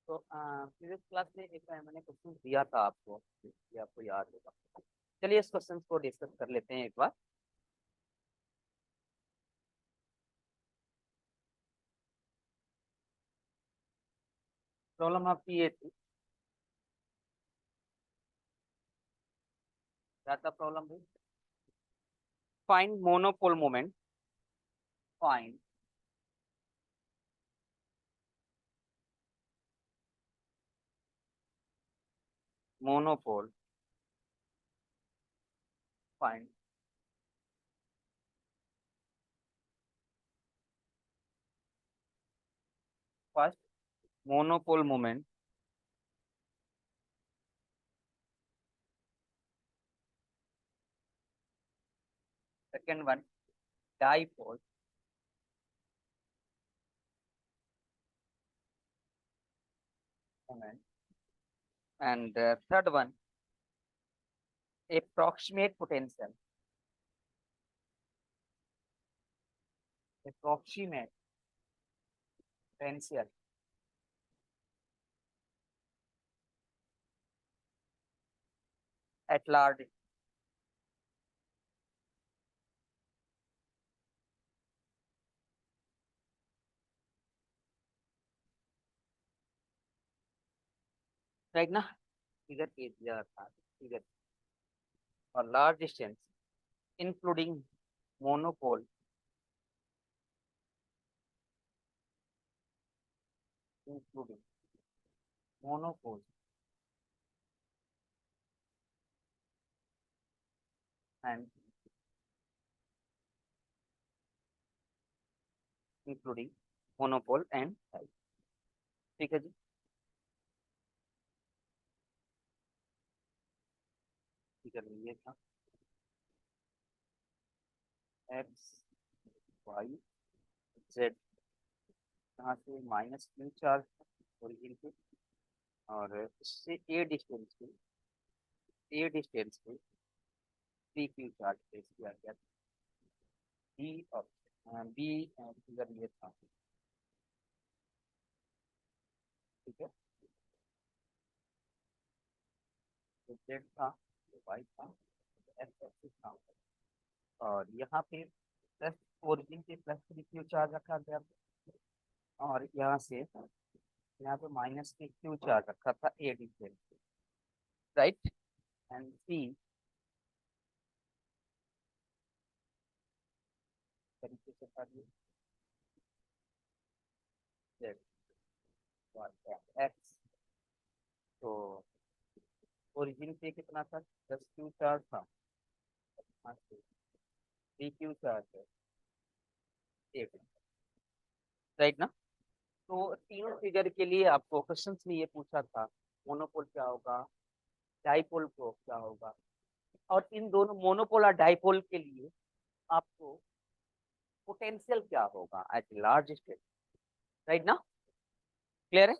तो previous class में एक मैंने क्वेश्चन दिया था आपको, ये आपको याद होगा। चलिए इस क्वेश्चन को डिस्कस कर लेते हैं एक बार। प्रॉब्लम आपकी ये थी, क्या था प्रॉब्लम भाई? Find monopole moment, find monopole, find first monopole moment, second one dipole moment, and third one approximate potential, approximate potential at large, right ना? फिगर ए दिया था, फिगर और large distance including monopole, including monopole and including monopole and type. ठीक है जी। Figure में ये था x Y Z, यहाँ से माइनस क्यू चार्ज ओरिजिन पे, और इससे ए डिस्टेंस पे पी क्यू चार्ज प्लेस किया गया था। बी और बी फिगर ये था। ठीक है, तो जेड था, वाई था, एक्स एक्सिस था, और यहाँ पे प्लस ओरिजिन पे प्लस थ्री क्यू चार्ज रखा गया था, और यहाँ से यहाँ पे माइनस के क्यू चार्ज रखा था ए डिस्टेंस पे, राइट। एंड सी तरीके से था जेड वाई एक्स, तो ओरिजिन पे कितना था, 10 क्यू चार्ज था, थ्री क्यू चार्ज है, एक, राइट ना? तो तीनों फिगर के लिए आपको क्वेश्चंस में ये पूछा था मोनोपोल क्या होगा, डाइपोल को क्या होगा, और इन दोनों मोनोपोल और डाइपोल के लिए आपको पोटेंशियल क्या होगा एट लार्ज स्केल, राइट ना? क्लियर है?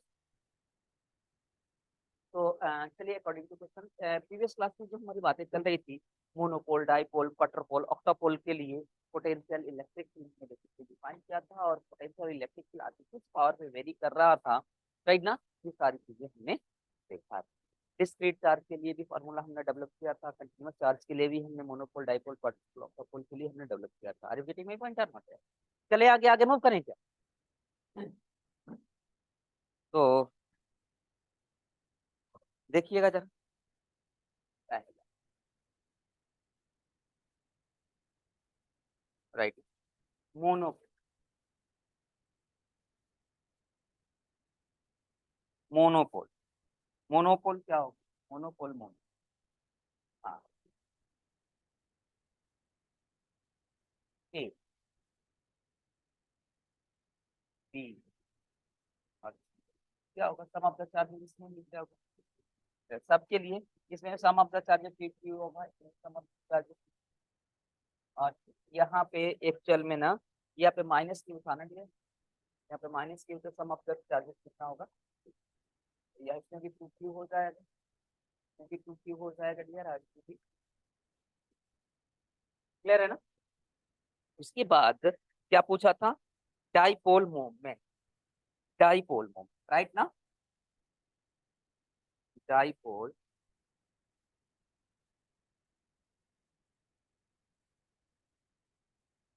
तो चलिए according to question, previous class में जो हमारी बातें चल रही थी मोनोपोल, डाइपोल, क्वार्टरपोल, ऑक्टापोल के लिए पोटेंशियल इलेक्ट्रिक फील्ड में बेसिकली डिफाइन किया था, और potential electric field artifice power में वेरी कर रहा था, राइट ना? ये सारी चीजें हमने देखा। डिस्क्रीट चार्ज के लिए भी फार्मूला हमने डेवलप किया था, कंटिन्यूअस चार्ज के लिए भी हमने मोनोपोल, डाइपोल, क्वाड्रुपोल, ऑक्टापोल के लिए हमने डेवलप किया था। Are you getting my point और नॉट? चले आगे आगे मूव करें क्या? तो देखिएगा जरा, राइट, मोनो मोनोपोल, मोनोपोल क्या होगा? मोनोपोल मोनो, हाँ, ए बी, और क्या होगा सम ऑफ द चार्जेस, इसमें भी क्या होगा सबके लिए, इसमें सम ऑफ द चार्जेस क्यू होगा, सम ऑफ द चार्जेस, और यहाँ पे एक्चुअल में ना, यहाँ पे माइनस क्यू था ना डियर, यहाँ पे माइनस क्यू, तो सम ऑफ द चार्जेस कितना होगा, या इसमें भी टू क्यू हो जाएगा, क्योंकि टू क्यू हो जाएगा डियर, आज क्लियर है ना? उसके बाद क्या पूछा था? Dipole moment, dipole moment, right ना? डाइपोल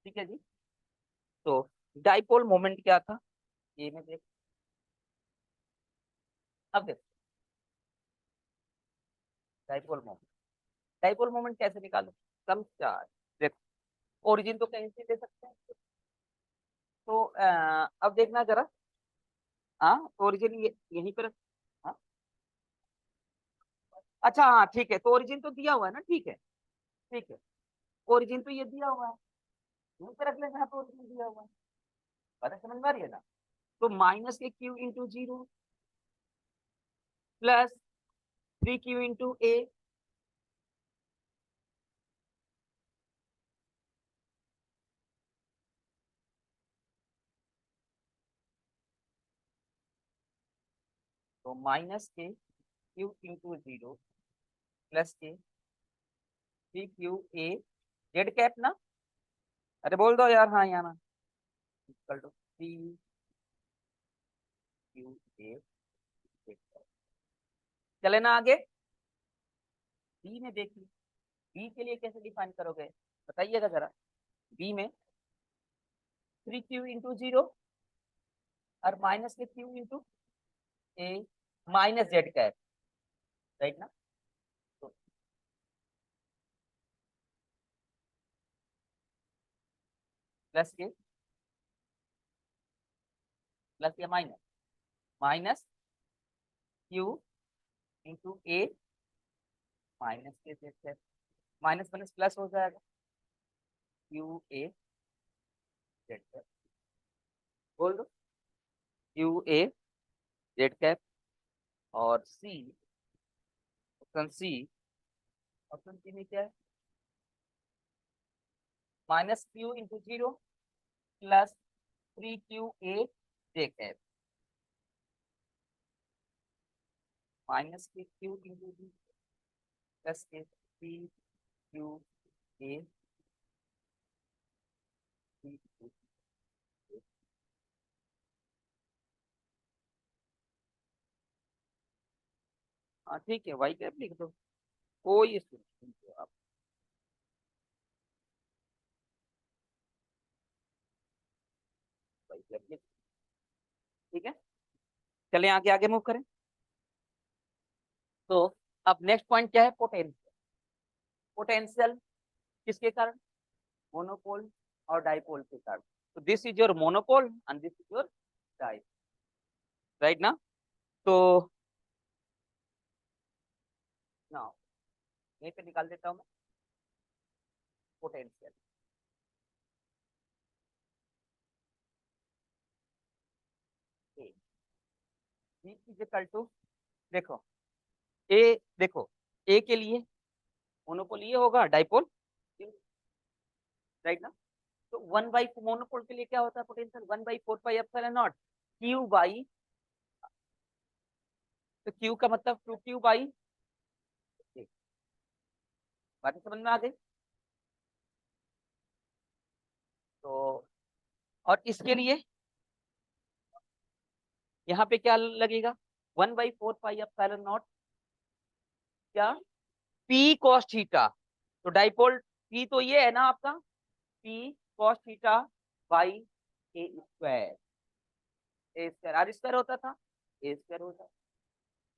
ठीक है जी। तो डाइपोल मोमेंट क्या था ये में देख, अब देख डाइपोल मोमेंट कैसे निकालो, कम चार्ज, देखो ओरिजिन तो कहीं से ले सकते हैं, तो अब देखना जरा, हाँ ओरिजिन यहीं पर, हाँ अच्छा हाँ ठीक है, तो ओरिजिन तो दिया हुआ है ना, ठीक है ठीक है, ओरिजिन तो ये दिया हुआ है, यहीं पे रख लेना, यहाँ पे ओरिजिन दिया हुआ है, बात समझ में आ रही है ना। तो माइनस के Q into zero plus 3q into A, तो माइनस के क्यू इंटू जीरो प्लस के 3q a जेड कैप ना, अरे बोल दो यार, हाँ यहाँ ना, इक्वल टू 3qa, चले ना आगे, बी में देखिए, बी के लिए कैसे डिफाइन करोगे बताइएगा जरा, बी में 3q इंटू जीरो और माइनस के क्यू इंटू ए माइनस जेड कैप, राइट ना, तो प्लस के माइनस, माइनस क्यू इंटू ए माइनस के Z cap, minus minus plus हो जाएगा, क्यू ए जेड कैप, बोल दो क्यू ए जेड कैप, और सी, ऑप्शन सी, ऑप्शन सी में क्या है, minus Q into zero plus 3qa जे कैप, माइनस के क्यू इंटू जी प्लस के 3qa, हाँ ठीक है, वाई कैप लिख दो, कोई इशू नहीं, आप वाई कैप लिख, ठीक है। चले आगे आगे मूव करें, तो अब नेक्स्ट पॉइंट क्या है, पोटेंशियल, पोटेंशियल किसके कारण, मोनोपोल और डाइपोल के कारण, तो this is your monopole and this is your dipole, right ना, तो ना यहीं पे निकाल देता हूँ मैं potential, a is equal to, देखो ए, देखो ए के लिए मोनोपोल ये होगा डाइपोल, राइट ना, तो 1 बाई मोनोपोल के लिए क्या होता है potential, 1/4 pi epsilon naught Q by, तो क्यू का मतलब 2q बाई, बात समझ में आ गई, तो और इसके लिए यहाँ पे क्या लगेगा, 1/4 पाई एप्सिलॉन नॉट, क्या, पी कॉस थीटा, तो डाइपोल पी तो ये है ना आपका, p cos theta by a square, a square are square होता था, ए स्क्वायर होता,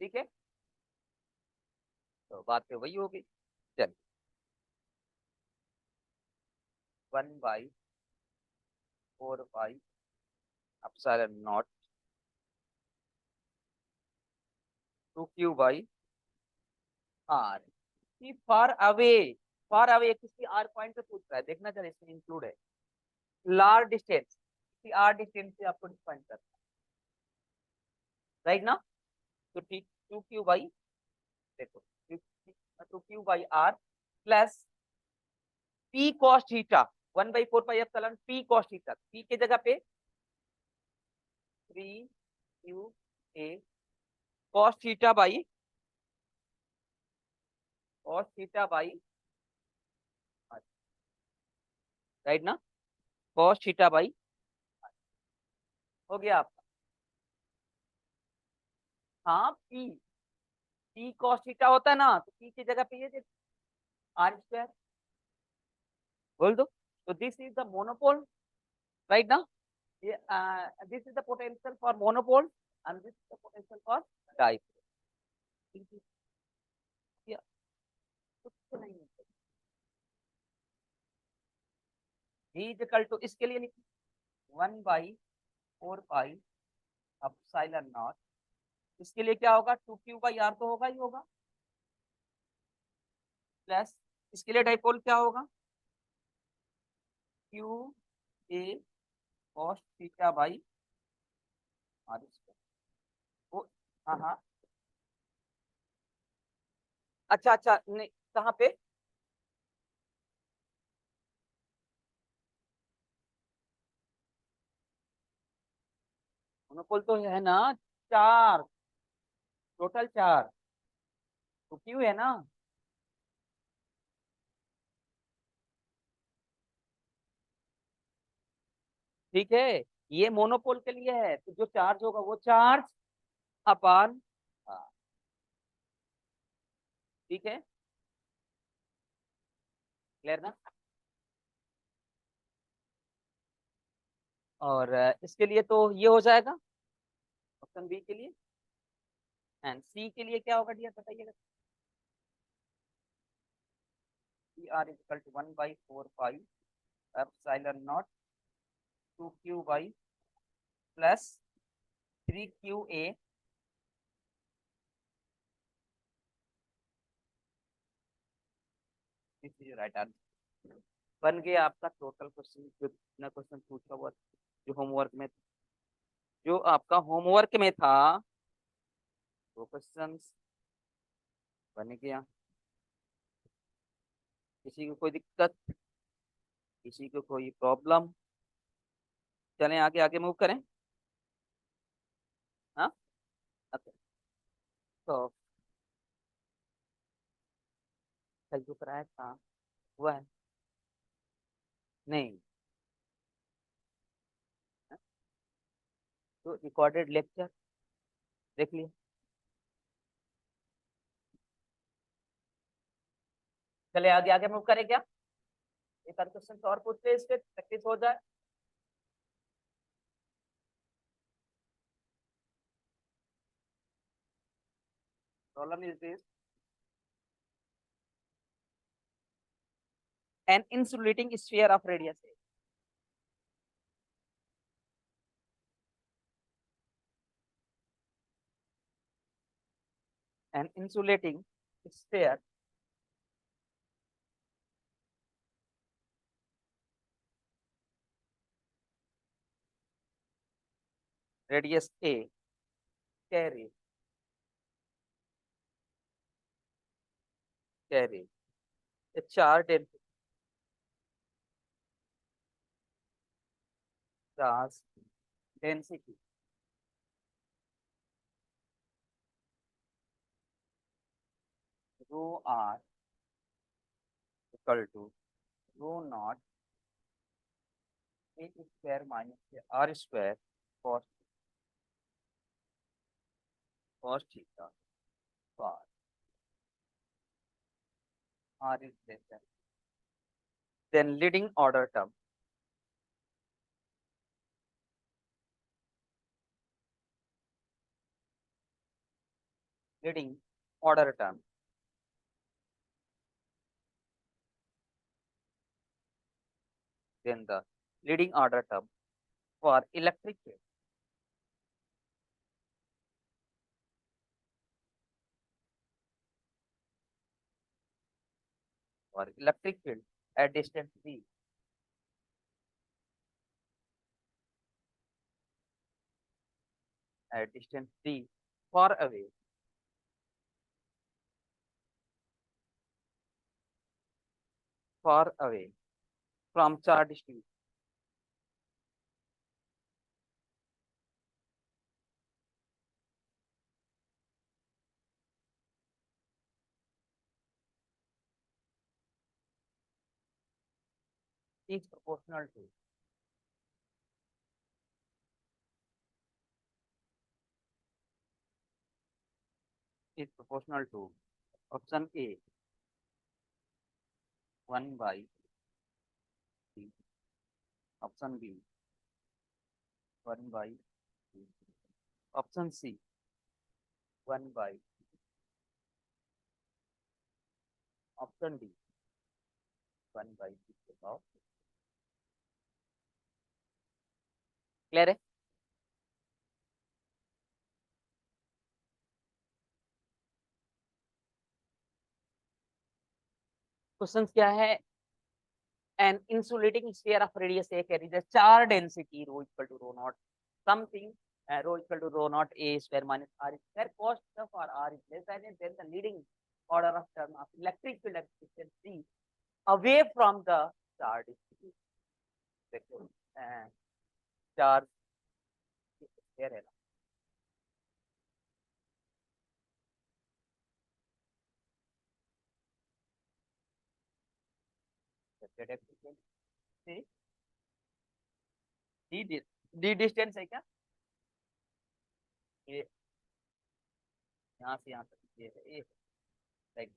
ठीक है, तो बात पे वही होगी, चल 1/4 pi epsilon naught 2q by r, far away किसी आर पॉइंट पे पूछ रहा है, देखना चाहिए इसमें इंक्लूड है, लार्ज डिस्टेंस, किसी आर डिस्टेंस से आपको डिफाइन करना, राइट ना, तो ठीक 2q बाई, देखो 2q by r plus p cos theta, 1/4 pi epsilon p cos theta, पी के जगह पे 3qa cos theta by, cos theta by, right ना, कॉस थीटा बाई, हो गया आपका, हाँ पी, टी कॉस थीटा होता है ना, तो टी की जगह पे ये आर स्क्वायर बोल दो। तो this is the monopole, right ना? ये this is the potential for monopole and this is the potential for dipole. कुछ नहीं है। V इक्वल टू इसके लिए लिखिए 1/4 पाई एप्सिलॉन नॉट। इसके लिए क्या होगा, 2q/r तो होगा ही होगा, प्लस इसके लिए डाइपोल क्या होगा, qa cos theta by are square. वो हाँ हाँ, अच्छा अच्छा, नहीं कहाँ पे? मोनोपोल तो है ना, चार, टोटल चार, तो क्यों है ना। ठीक है, ये मोनोपोल के लिए है, तो जो चार्ज होगा वो चार्ज अपान, हाँ, ठीक है, क्लियर ना। और इसके लिए तो ये हो जाएगा ऑप्शन बी के लिए। एंड सी के लिए क्या होगा डियर बताइएगा। See r equal to 1/4 pi epsilon naught 2q by plus 3qa। This is right answer. बन गया आपका टोटल क्वेश्चन, जो जितना क्वेश्चन पूछा हुआ जो होमवर्क में, जो आपका होमवर्क में था वो क्वेश्चन बन गया। किसी को कोई दिक्कत, किसी को कोई प्रॉब्लम? चलें आगे आगे मूव करें। हाँ, अच्छा, तो कल जो कराया था हुआ है नहीं? हाँ? तो रिकॉर्डेड लेक्चर देख लिया। चले आगे आगे मूव करें क्या? एक आध क्वेश्चन और पूछते हैं, इसके प्रैक्टिस हो जाए। Problem is this, an insulating sphere of radius A. An insulating sphere radius A carry a charge density rho r equal to rho naught a square minus r square cos theta for r is less than leading order term. Leading order term, then the leading order term for electric field, at distance d, at distance d far away from charge distribution. Is proportional to is proportional to option A 1/3, option B 1/3, option C 1/, opशन D 1/3। Clear है? Question क्या है? an insulating sphere of radius A carries a charge density rho equal to rho naught something rho equal to rho naught A square minus R square cost for R is less than A, then the leading order of term of electric field efficiency away from the charge distribution charge sphere है ना। D distance है क्या? ये यहाँ से यहाँ तक ये है, राइट।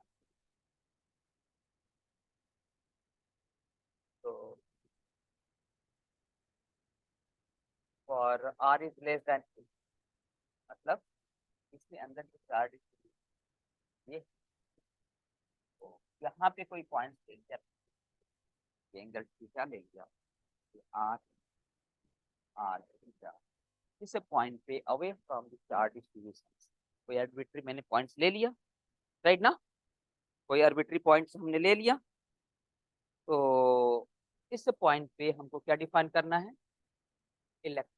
तो for r is less than मतलब इसके अंदर जो चार्ज ये तो यहाँ पे कोई पॉइंट ले लिया, एंगल थीटा ले लिया, आर आर थीटा, इस पॉइंट पे away from the charge distribution कोई आर्बिट्री मैंने पॉइंट्स ले लिया, राइट ना? कोई आर्बिट्री पॉइंट्स हमने ले लिया, तो इस पॉइंट पे हमको क्या डिफाइन करना है? इलेक्ट्रिक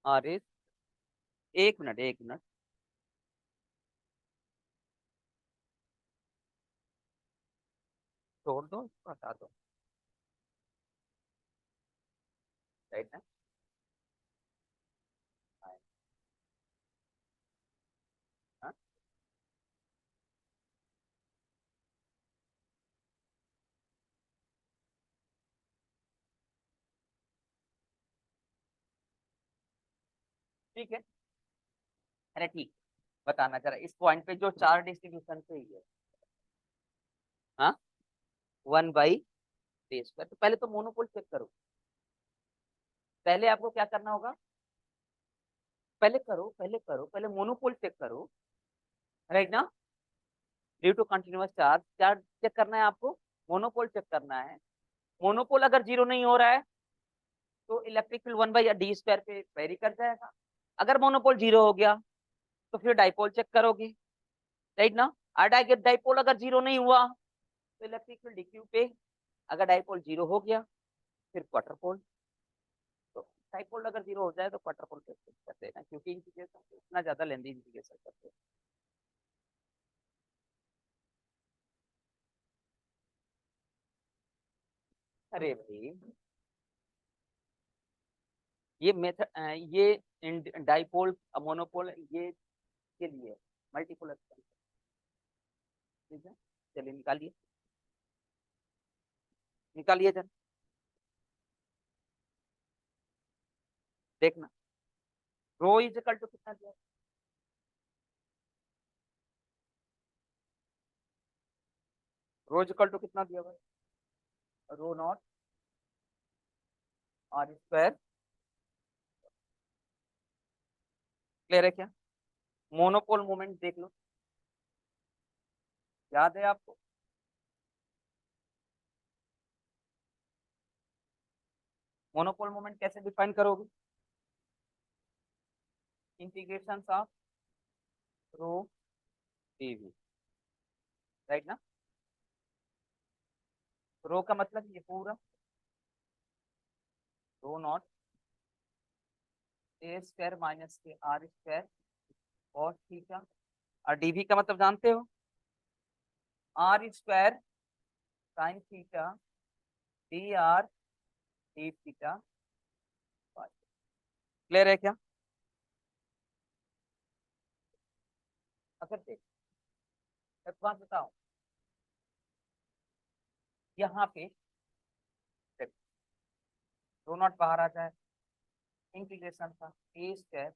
आर इज, एक मिनट छोड़ दो, हटा दो, राइट ना? हाँ? ठीक है, अरे ठीक, बताना जरा इस पॉइंट पे जो चार्ज डिस्ट्रीब्यूशन से ही है, हाँ, 1/d²। तो पहले तो मोनोपोल चेक करो, पहले आपको क्या करना होगा? पहले मोनोपोल चेक करो, राइट ना? Due to continuous charge charge check करना है आपको, मोनोपोल चेक करना है। मोनोपोल अगर जीरो नहीं हो रहा है तो इलेक्ट्रिक फील्ड 1/d² पे वेरी कर जाएगा। अगर मोनोपोल जीरो हो गया तो फिर डाइपोल चेक करोगे, राइट ना? डाइपोल अगर जीरो नहीं हुआ तो इलेक्ट्रिक फील्ड dq पे, अगर डाइपोल जीरो हो गया फिर क्वार्टरपोल। तो डाइपोल अगर जीरो हो जाए तो क्वार्टरपोल पे कर देना, क्योंकि इंटीग्रेशन इतना ज्यादा लेंदी इंटीग्रेशन करते हैं। अरे भाई ये मेथड, ये डाइपोल मोनोपोल ये के लिए मल्टीपोलर, ठीक है? चलिए निकालिए, निकालिए जरा, देखना रो इज इक्वल टू कितना दिया? रो इज इक्वल टू कितना दिया भाई? रो नॉट r²। क्लियर है क्या? मोनोपोल मोमेंट देख लो, याद है आपको? मोनोपोल मोमेंट कैसे डिफाइन करोगे? Integration of rho dv, right ना? रो का मतलब ये पूरा रो नॉट a² माइनस के r² और थीटा, और dv का मतलब जानते हो, r² sine theta dr d theta. Clear है क्या? अगर देख एक बात बताओ, यहाँ पे रो नॉट बाहर आ जाए, इंटीग्रेशन था A square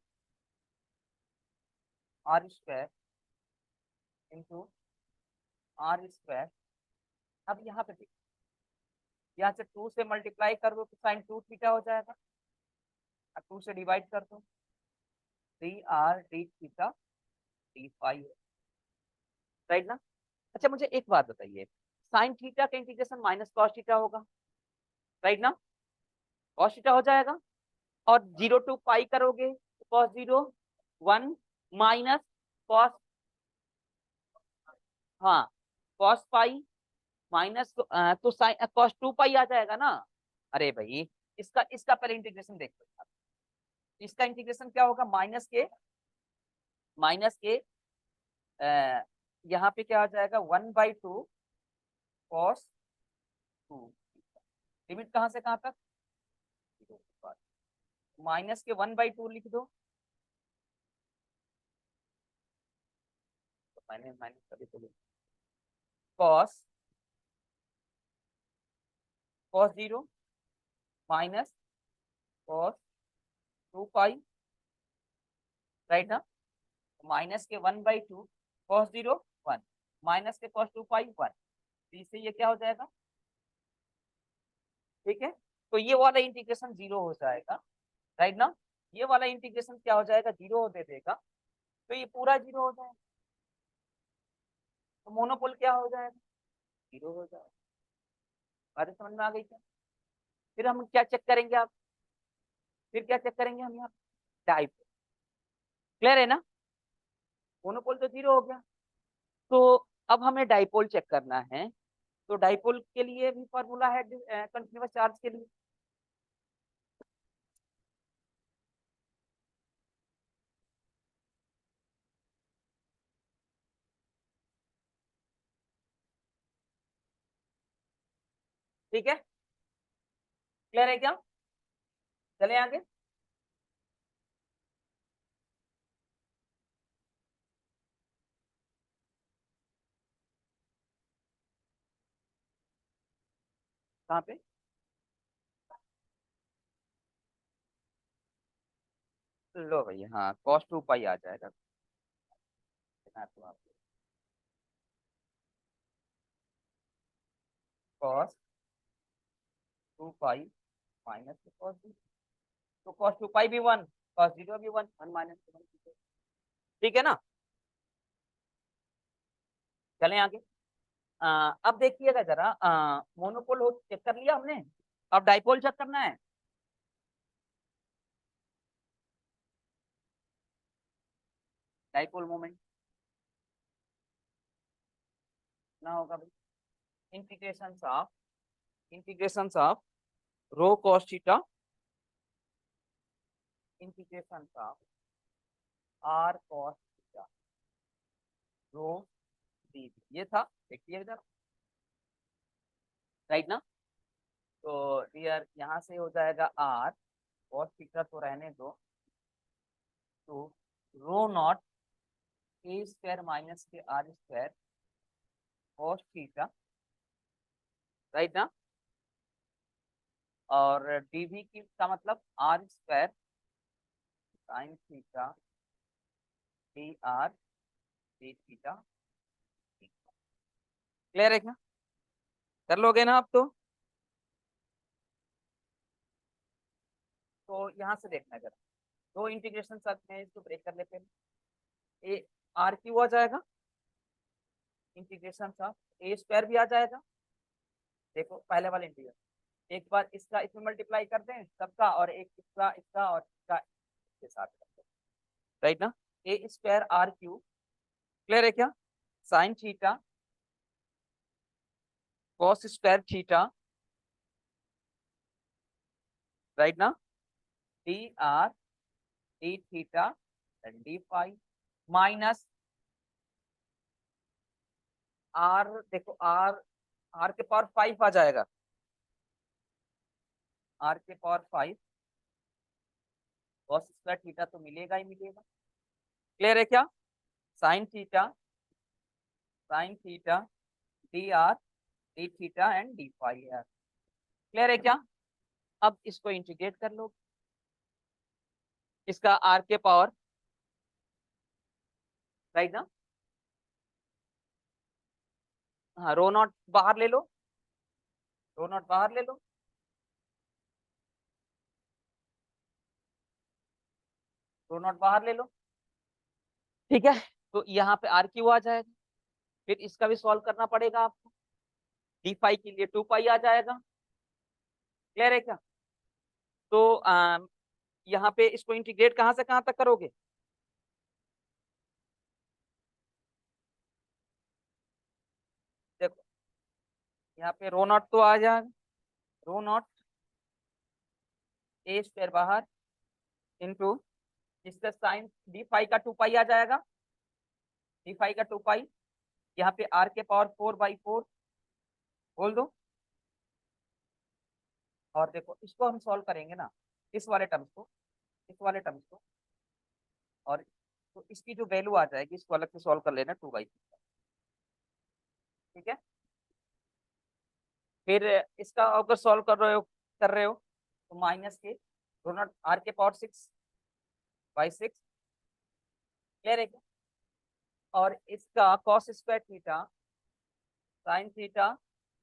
are square into R square. अब यहाँ पे देखो, यहाँ से 2 से मल्टीप्लाई कर दो तो साइन 2 थीटा हो जाएगा, अब 2 से डिवाइड कर दो 3r d theta d phi, right ना। अच्छा मुझे एक बात बताइए, साइन थीटा का इंटीग्रेशन माइनस कॉस थीटा होगा, राइट ना, कॉस थीटा हो जाएगा, और 0 टू पाई करोगे तो कॉस 0 1 माइनस कॉस, हाँ कॉस पाई माइनस तो साइन कॉस 2 पाई आ जाएगा ना। अरे भाई इसका इसका पहले इंटीग्रेशन देखो, इसका इंटीग्रेशन क्या होगा, माइनस के यहाँ पे क्या आ जाएगा 1/2 कॉस 2, लिमिट कहाँ से कहाँ तक, माइनस के 1/2 लिख दो, तो मैंने माइनस कर दिया, कॉस कॉस 0 माइनस कॉस 2 पाई, राइट ना, माइनस के 1/2 कॉस 0 1 माइनस के कॉस 2 पाई 1, तो इससे ये क्या हो जाएगा, ठीक है। तो ये वाला इंटीग्रेशन 0 हो जाएगा, राइट ना, ये वाला इंटीग्रेशन क्या हो जाएगा 0 हो दे देगा, तो ये पूरा 0 हो जाएगा, तो मोनोपोल क्या हो जाएगा 0 हो जाएगा। बात समझ में आ गई क्या। फिर हम क्या चेक करेंगे, आप फिर क्या चेक करेंगे हम यहाँ डाइपोल, क्लियर है ना, मोनोपोल तो 0 हो गया, तो अब हमें डाइपोल चेक करना है, तो डाइपोल के लिए भी फॉर्मूला है कंटिन्यूअस चार्ज के लिए, ठीक है, क्लियर है क्या, चले आगे। कहाँ पे, लो भैया, हाँ कॉस 2 पाई आ जाएगा, हाँ, तो आप कॉस 2 पाई माइनस कॉस, तो कॉस 2 पाई भी 1, कॉस 0 भी 1, 1 माइनस 1, ठीक है ना। चलें आगे। अब देखिएगा जरा, मोनोपोल हो चेक कर लिया हमने, अब डाइपोल चेक करना है, डाइपोल मोमेंट ना होगा भाई, integration of rho cos theta integration of r cos theta rho d, ये था, देखिए इधर, राइट ना। तो डियर यहाँ से हो जाएगा आर कॉस थीटा तो रहने दो, तो rho naught a square minus k r square cos theta, right ना, और डीवी की का मतलब r square sine theta d R D theta, clear है क्या, कर लोगे ना आप तो यहाँ से देखना जरा, दो इंटीग्रेशन साथ में इसको ब्रेक कर लेते हैं, ए आर क्यू आ जाएगा, इंटीग्रेशन था ए स्क्वायर भी आ जाएगा, देखो पहले वाले इंटीग्रेशन, एक बार इसका इसमें मल्टीप्लाई कर दें सबका, और एक इसका और इसका इसके साथ करते हैं, राइट ना, A square R Q, clear है क्या, sine theta cos square theta, right ना, D R D theta D phi minus R, देखो आर, आर के पावर 5 आ जाएगा, आर के पावर 5 कॉस स्क्वायर थीटा तो मिलेगा ही मिलेगा, क्लियर है क्या, sine theta d R D theta and d phi है। क्लियर है क्या? अब इसको इंटीग्रेट कर लो, इसका आर के पावर, राइट ना? हाँ, रो नॉट बाहर ले लो, रो नॉट बाहर ले लो, रो नॉट बाहर ले लो। ठीक है, तो यहाँ पे आर क्यू आ जाएगा, फिर इसका भी सॉल्व करना पड़ेगा आपको। डी फाई के लिए 2 पाई आ जाएगा। क्लियर है क्या? तो यहाँ पे इसको इंटीग्रेट कहाँ से कहाँ तक करोगे? देखो, यहाँ पे रो नॉट तो आ जाएगा, रो नॉट ए स्क्वायर बाहर इंटू इसका साइन डी फाई का 2 पाई आ जाएगा, डी फाई का 2 पाई, यहाँ पे आर के पावर 4/4 बोल दो। और देखो, इसको हम सॉल्व करेंगे ना, इस वाले टर्म्स को, इस वाले टर्म्स को, और तो इसकी जो वैल्यू आ जाएगी इसको अलग से सॉल्व कर लेना 2/, ठीक है। फिर इसका अगर सॉल्व कर रहे हो तो माइनस के दोनों आर के पावर 6/6, क्लियर है क्या? और इसका cos square theta sine theta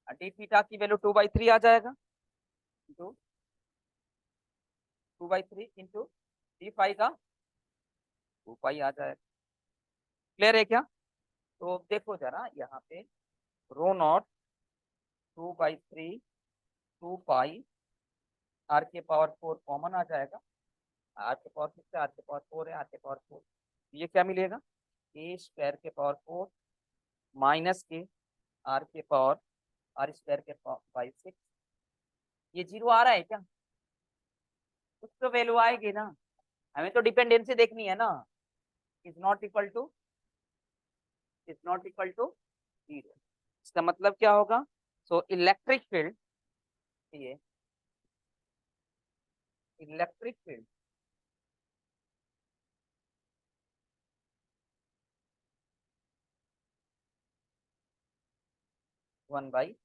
d theta की वैल्यू 2/3 आ जाएगा, इंटू 2/3 इंटू डी फाई का 2 पाई आ जाएगा। क्लियर है क्या? तो देखो जरा यहाँ पे रो नॉट 2/3 2 पाई आर के पावर 4 कॉमन आ जाएगा, आर के पावर 6 आर के पावर 4 है, आर के पावर 4, ये क्या मिलेगा? ए स्क्वायर के पावर 4 माइनस के आर के पावर आर स्क्वायर के पावर बाई 6। ये जीरो आ रहा है क्या? कुछ तो वैल्यू आएगी ना, हमें तो डिपेंडेंसी देखनी है ना। Is not equal to, is not equal to zero, इसका मतलब क्या होगा? सो इलेक्ट्रिक फील्ड, ये electric field one by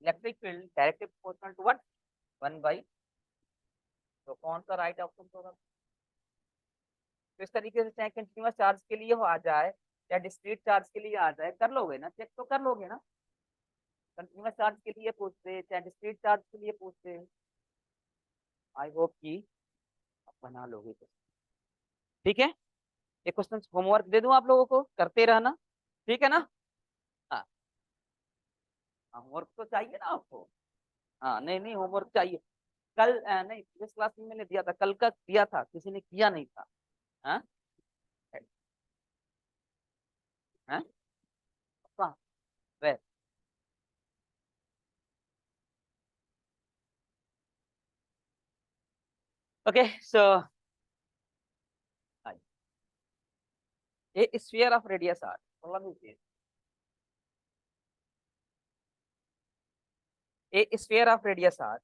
electric field directly proportional to what? 1/, तो कौन सा राइट ऑप्शन होगा? तो इस तरीके से चाहे कंटिन्यूअस चार्ज के लिए हो आ जाए या डिस्क्रीट चार्ज के लिए आ जाए, कर लोगे ना, चेक तो कर लोगे ना। कंटिन्यूअस चार्ज के लिए पूछते चाहे डिस्क्रीट चार्ज के लिए पूछते, आई होप कि आप बना लोगे तो। ठीक है, ये क्वेश्चन होमवर्क दे दूं आप लोगों को, करते रहना, ठीक है ना? हाँ, होमवर्क तो चाहिए ना आपको। हाँ, नहीं नहीं, होमवर्क चाहिए। कल नहीं, जिस क्लास में मैंने दिया था कल का दिया था, किसी ने किया नहीं था। हाँ हाँ, हाँ, way okay so a sphere of radius r, problem is this, a sphere of radius r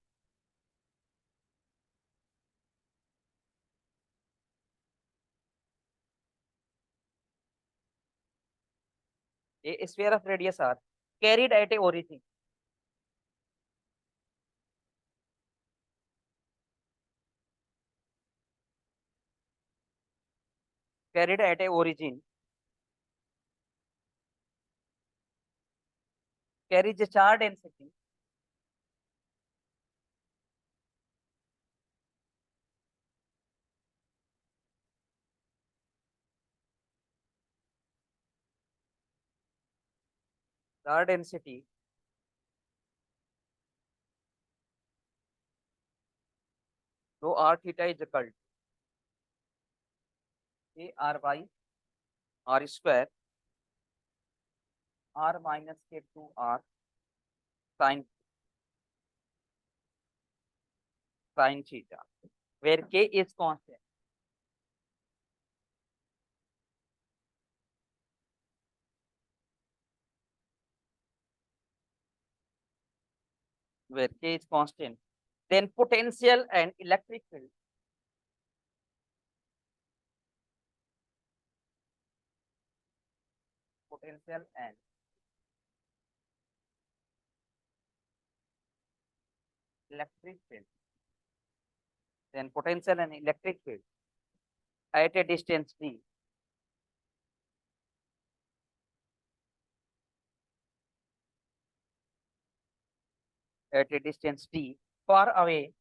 a sphere of radius r carried at a origin, carried at a origin carries a charge density charge density rho r theta is equal to a r by r square r minus k 2 r sin sin theta, where k is constant, where k is constant, then potential and electric field, potential and electric field, then potential and electric field at a distance d at a distance d far away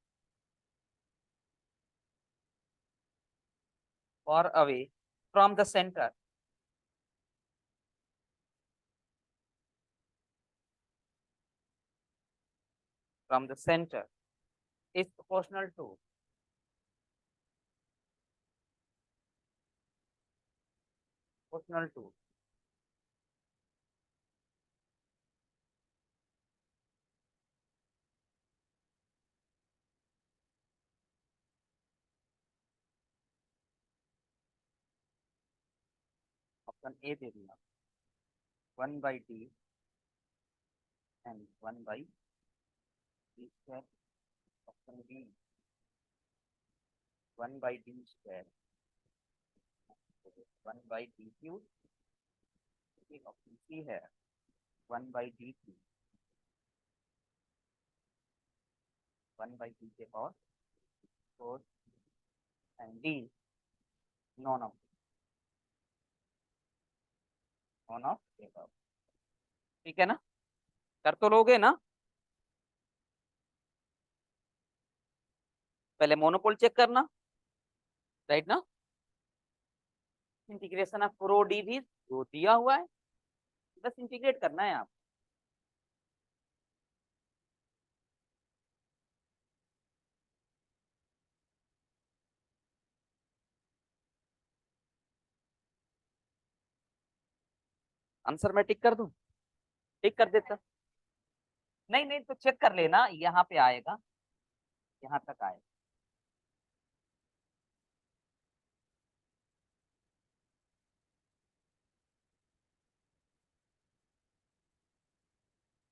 from the center is proportional to proportional to option A दे दिया 1/d and 1/d square. Option B 1/d square 1/d cube. Option C है 1/d3 1/d के power 4 and d none of के power. ठीक है ना, कर तो लोगे ना. पहले मोनोपोल चेक करना, राइट ना. इंटीग्रेशन ऑफ प्रो डी भी तो दिया हुआ है, बस इंटीग्रेट करना है आप. आंसर मैं टिक कर दूं, टिक कर देता. नहीं नहीं तो चेक कर लेना, यहाँ पे आएगा, यहाँ तक आएगा.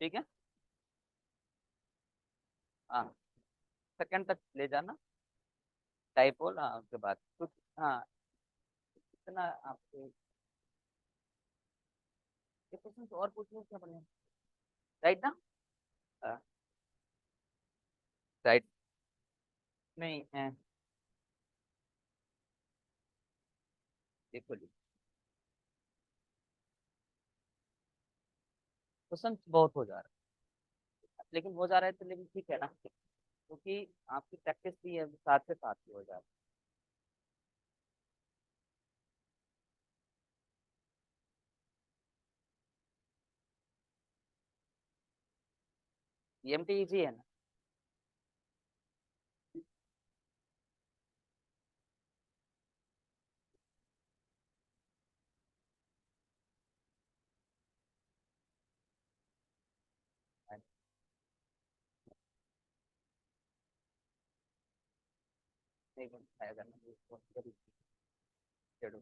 ठीक है, हाँ सेकंड तक ले जाना. डाइपोल, हाँ उसके बाद कुछ, हाँ इतना आपके क्वेश्चन तो और पूछने क्या बने, राइट ना. राइट नहीं देखो जी, क्वेश्चन बहुत हो जा रहा है, लेकिन हो जा रहा है तो लेकिन ठीक है ना, क्योंकि आपकी प्रैक्टिस भी है, साथ से साथ ही हो जा रहा है. EMT इजी है ना. नहीं बन पाएगा ना, इसको जरूर छेड़ो.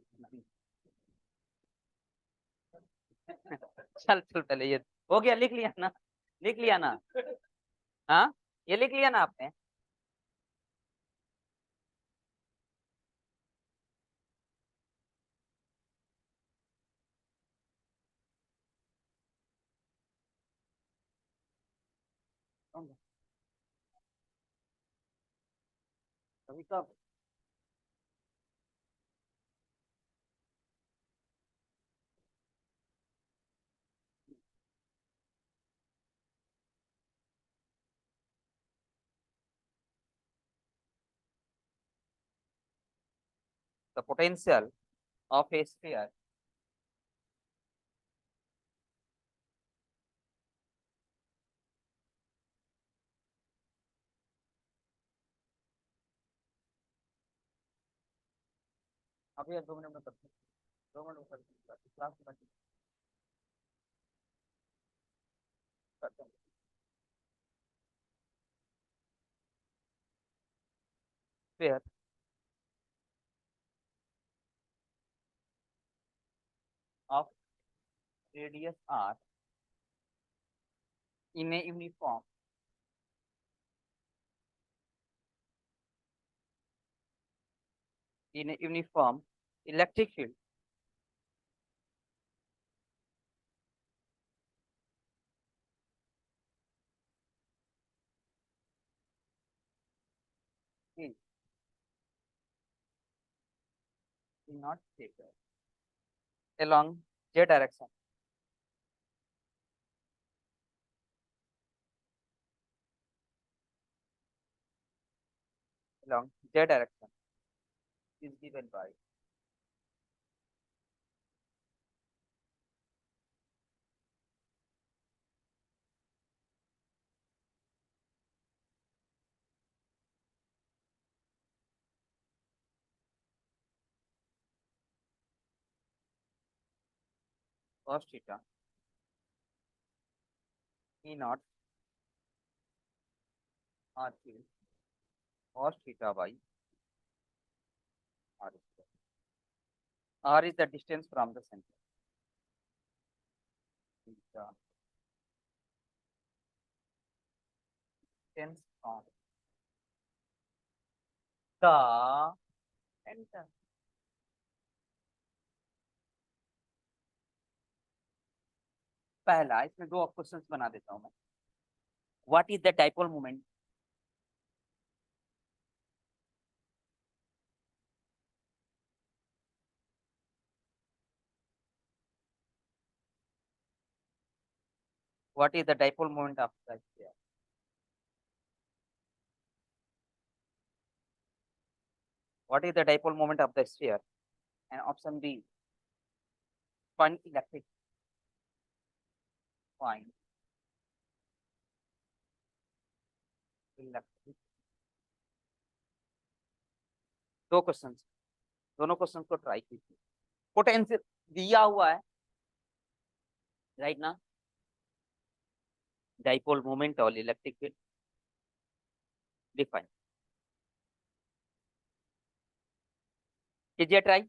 चल चल पहले ये हो गया, लिख लिया ना, लिख लिया ना. हाँ ये लिख लिया ना आपने. कभी कब the potential of a sphere अभी 2 मिनट में करते हैं, 2 मिनट में करते हैं. Sphere of radius r in a uniform electric field not theta along z direction. Along z direction is given by cos theta E naught r cube cos theta by r square. R is the distance from the center. Theta distance from the center. पहला इसमें दो questions बना देता हूं मैं. What is the dipole moment? What is the dipole moment of the sphere? What is the dipole moment of the sphere? And option B, find find electric. दो question, दोनों question को ट्राई कीजिए. Potential दिया हुआ है right ना, dipole moment और electric field define कीजिए ट्राई.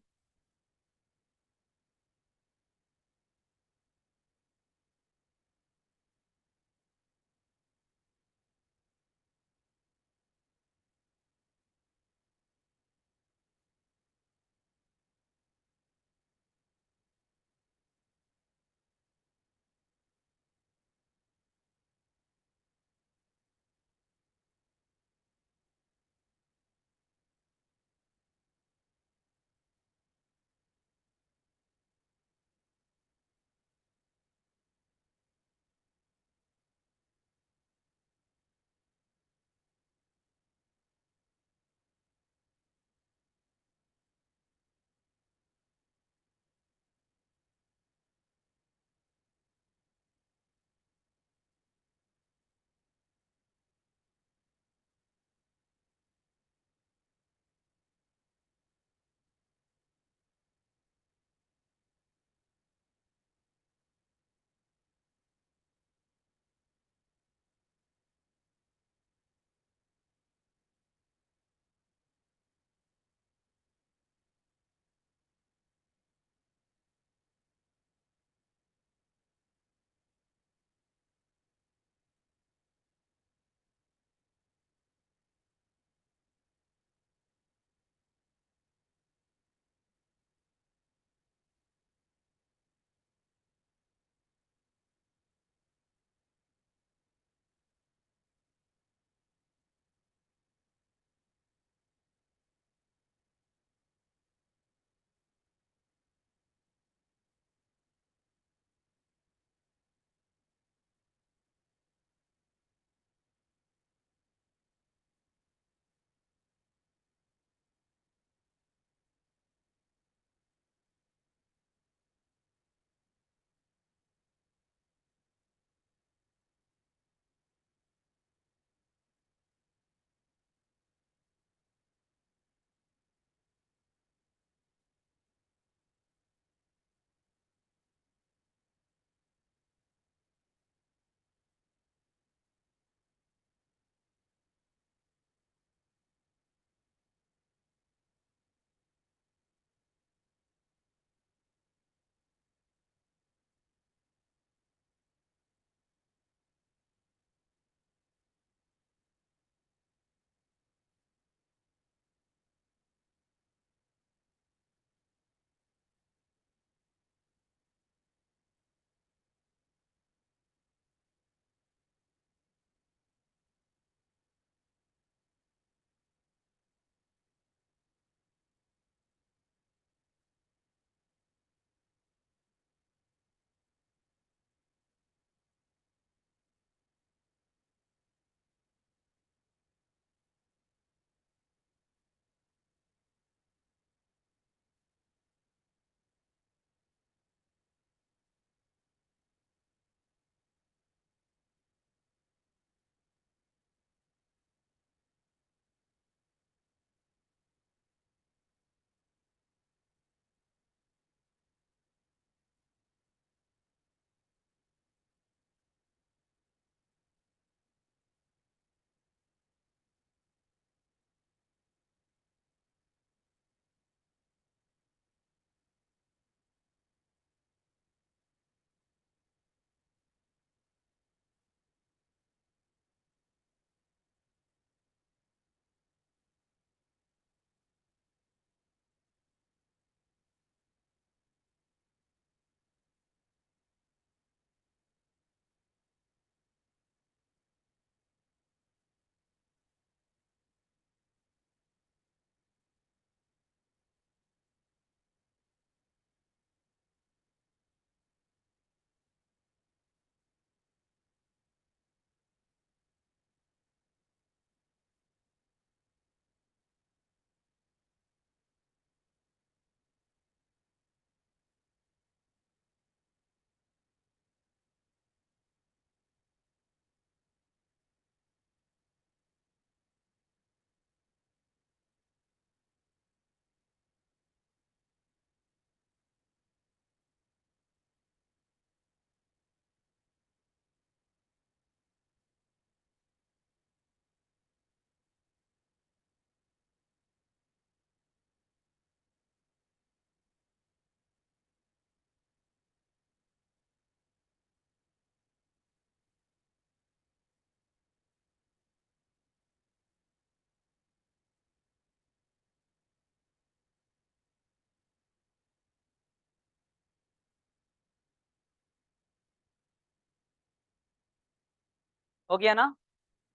हो गया ना?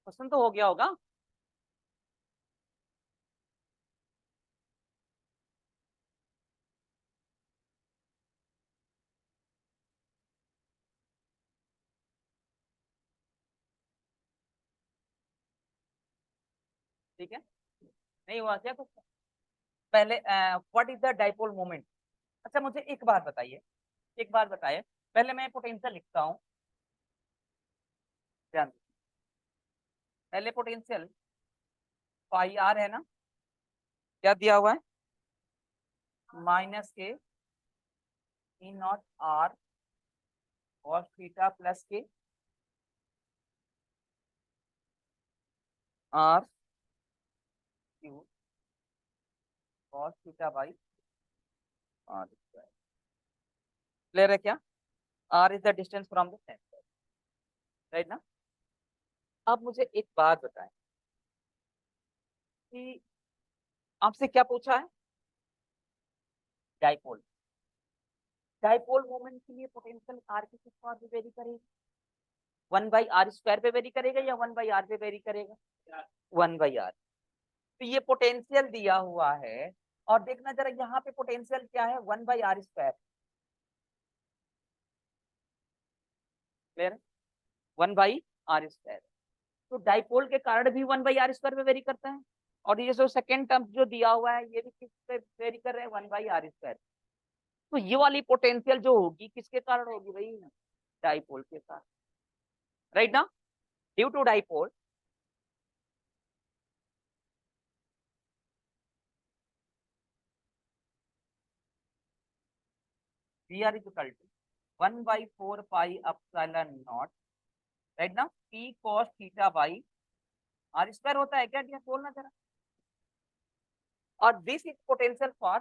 क्वेश्चन तो हो गया होगा। ठीक है, नहीं हुआ क्या कुछ? पहले what is the dipole moment? अच्छा मुझे एक बात बताइए, एक बात बताइए, पहले मैं पोटेंशियल लिखता हूँ, ध्यान दीजिए। पहले पोटेंशियल पाई आर है ना, क्या दिया हुआ है? Minus k e naught r और theta plus k r q और theta by are square. Clear है क्या? R is the distance from the centre, right ना? अब मुझे एक बात बताएं कि आपसे क्या पूछा है? डाइपोल, डाइपोल मोमेंट के लिए पोटेंशियल आर के किस पावर पे वेरी करेगी? 1/r² पे वेरी करेगा या 1/r पे वेरी करेगा? 1/r। तो ये पोटेंशियल दिया हुआ है, और देखना जरा यहाँ पे पोटेंशियल क्या है, 1/r²। क्लियर? 1/r²। तो डाइपोल के कारण भी 1/r² पे वेरी करता है, और ये जो सेकेंड टर्म जो दिया हुआ है ये भी किस पे वेरी कर रहे हैं? 1/r²। तो ये वाली पोटेंशियल जो होगी किसके कारण होगी भाई? डाइपोल के कारण, राइट ना? Due to dipole V R equal to 1/4 pi epsilon naught, right ना? P cos theta by r² होता है क्या? बोलना जरा। और this is potential for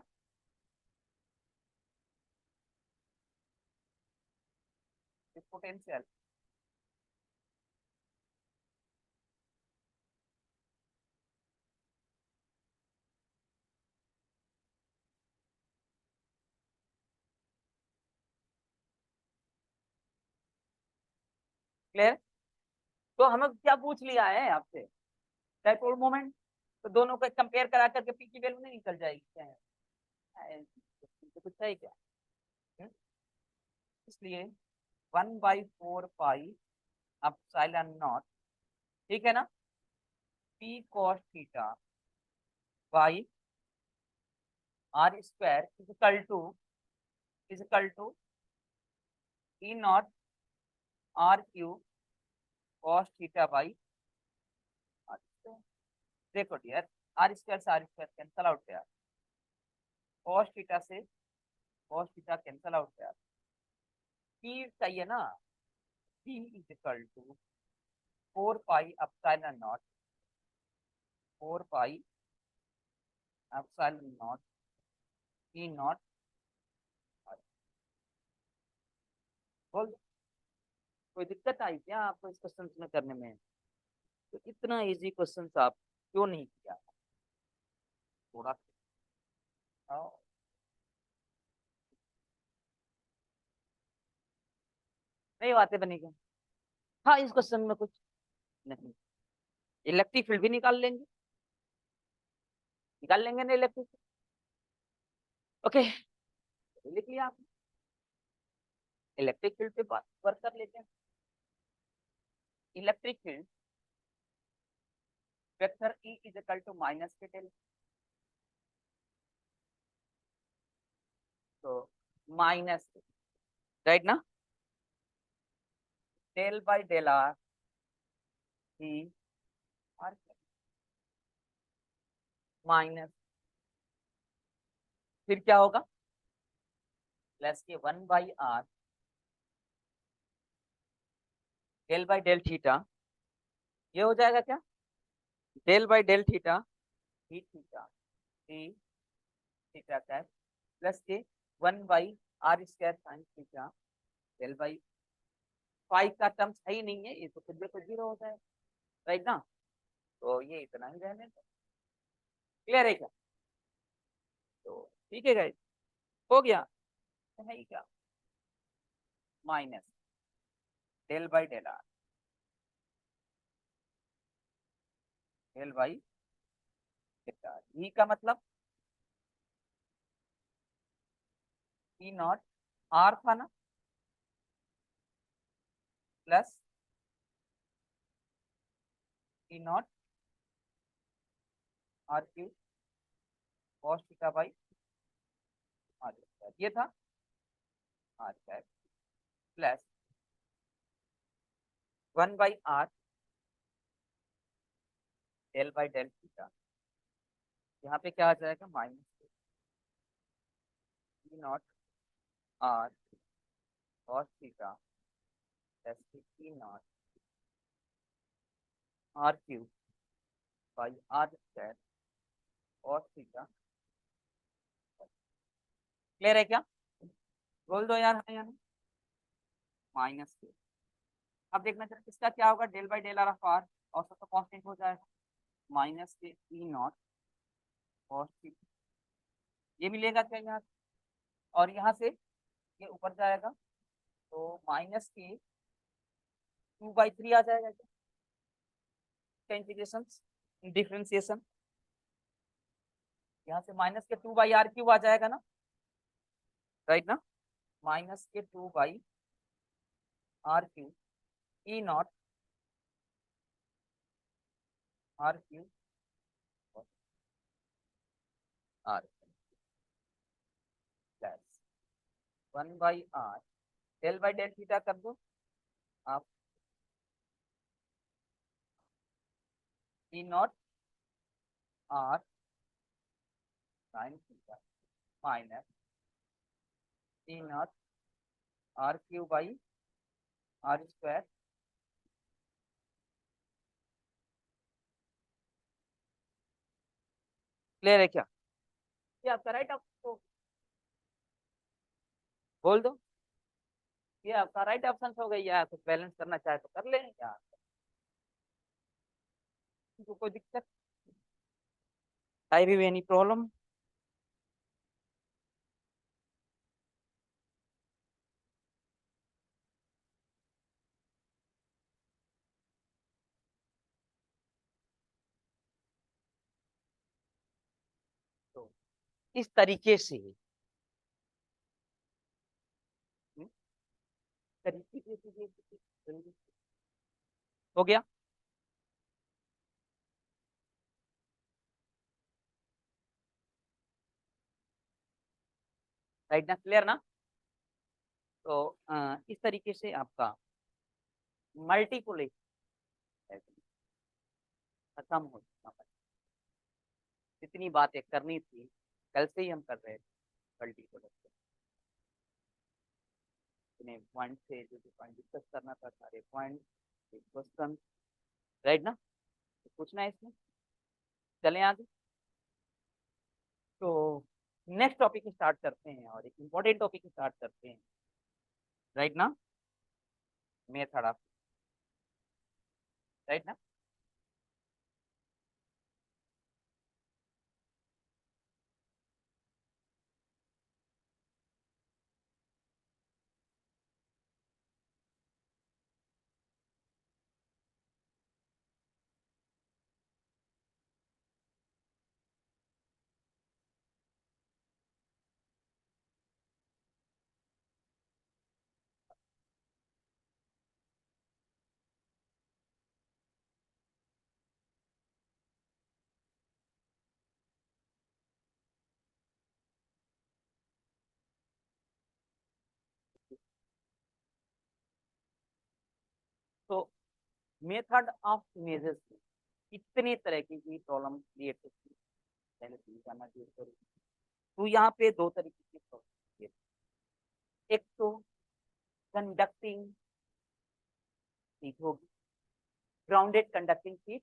this potential, clear? तो हमें क्या पूछ लिया है आपसे? Dipole moment. तो दोनों को कंपेयर करा करके पी की वैल्यू नहीं निकल जाएगी क्या है? तो कुछ है क्या? हम्म? इसलिए 1/4 पाई एप्सिलॉन नॉट, ठीक है ना, P cos theta by r² is equal to e naught r q cos theta by r²। देखो डियर, r² से r² कैंसल आउट यार, कॉस थीटा से कॉस थीटा कैंसल आउट यार, p चाहिए ना, p is equal to 4 pi epsilon naught, 4 pi epsilon naught e naught. बोल दो, कोई दिक्कत आई क्या आपको इस क्वेश्चन में करने में? तो इतना इजी क्वेश्चन आप क्यों नहीं किया? थोड़ा आओ। नहीं बातें बनेगी। हाँ, इस क्वेश्चन में कुछ नहीं, इलेक्ट्रिक फील्ड भी निकाल लेंगे ना इलेक्ट्रिक। ओके, लिख लिया आपने। इलेक्ट्रिक फील्ड पे बात वर्क कर लेते हैं। Electric field vector e is equal to minus के डेल, तो माइनस, राइट ना, del by del r e r minus, फिर क्या होगा? प्लस के 1/r del by del theta, ये हो जाएगा क्या? डेल बाई डेल थीटा ही theta d theta cap plus k 1/r² sine theta del by 5 का टर्म्स है ही नहीं है, ये तो खुद को जीरो होता है, राइट ना? तो ये इतना ही रहने दो। क्लियर है क्या? तो ठीक है गाइस, हो गया है ही क्या? Minus del by del r del by delta e का मतलब ई नॉट आर था ना plus e naught r q cos theta by are square ये था r square plus 1/r del by del theta यहाँ पे क्या आ जाएगा minus E naught r cos theta plus e naught r q by are square cos theta. Clear है क्या? बोल दो यार हाँ या नहीं। माइनस के अब देखना चाहिए इसका क्या होगा del by del r of r और सब तो कांस्टेंट हो जाएगा minus k e not cos theta ये मिलेगा क्या यहाँ और यहाँ से ये ऊपर जाएगा तो माइनस के 2/3 आ जाएगा क्या इंटीग्रेशन डिफरेंशिएशन यहाँ से माइनस के 2/r क्यूब आ जाएगा ना राइट ना minus K 2/r cube E naught R cube R plus 1/r del by del theta कर दो आप E naught R sine theta minus E naught R cube by are square clear है क्या ये आपका राइट आपको बोल दो ये आपका राइट ऑप्शन हो गई यार कुछ बैलेंस करना चाहे तो कर ले यार कोई दिक्कत आई भी एनी प्रॉब्लम तो इस तरीके से हम्म, तरीके से हो गया राइट ना क्लियर ना तो इस तरीके से आपका मल्टीपुलेशन खत्म हो चुका है जितनी बातें करनी थी कल से ही हम कर रहे थे मल्टीपुलेशन इतने पॉइंट थे जो पॉइंट डिस्कस करना था सारे पॉइंट क्वेश्चन राइट ना तो पूछना है इसमें चलें आगे तो नेक्स्ट टॉपिक स्टार्ट करते हैं और एक इम्पोर्टेंट टॉपिक स्टार्ट करते हैं राइट ना मेथड ऑफ राइट ना तो मेथड ऑफ इमेजेस कितने तरह की प्रॉब्लम क्रिएट होती है पहले तो ये जानना जरूरी है तो यहाँ पे दो तरीके की प्रॉब्लम एक तो कंडक्टिंग शीट होगी ग्राउंडेड कंडक्टिंग शीट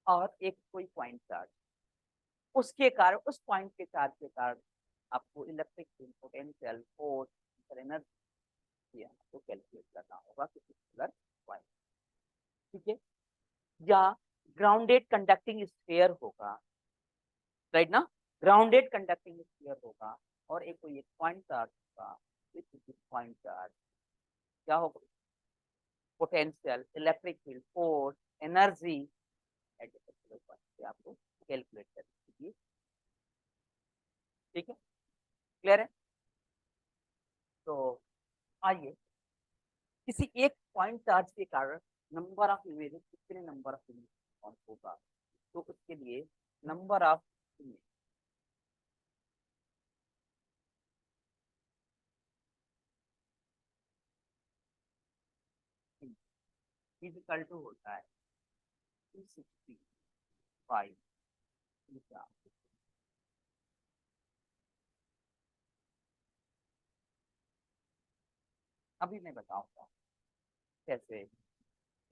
और एक कोई पॉइंट चार्ज उसके कारण उस पॉइंट के चार्ज के कारण आपको electric field potential force energy आपको कैलकुलेट करना होगा किसी पर्टिकुलर पॉइंट ठीक है या ग्राउंडेड कंडक्टिंग स्फीयर होगा राइट ना ग्राउंडेड कंडक्टिंग स्फीयर होगा और एक कोई एक पॉइंट चार्ज होगा पॉइंट चार्ज क्या होगा potential electric field force energy तो से आपको कैलकुलेट कर दीजिए। ठीक है, क्लियर है? तो आइए, किसी एक पॉइंट चार्ज के कारण नंबर ऑफ इमेजेस कितने नंबर ऑफ इमेज होगा, तो उसके लिए number of image equal to होता है 265 मीटर। अभी मैं बताऊंगा कैसे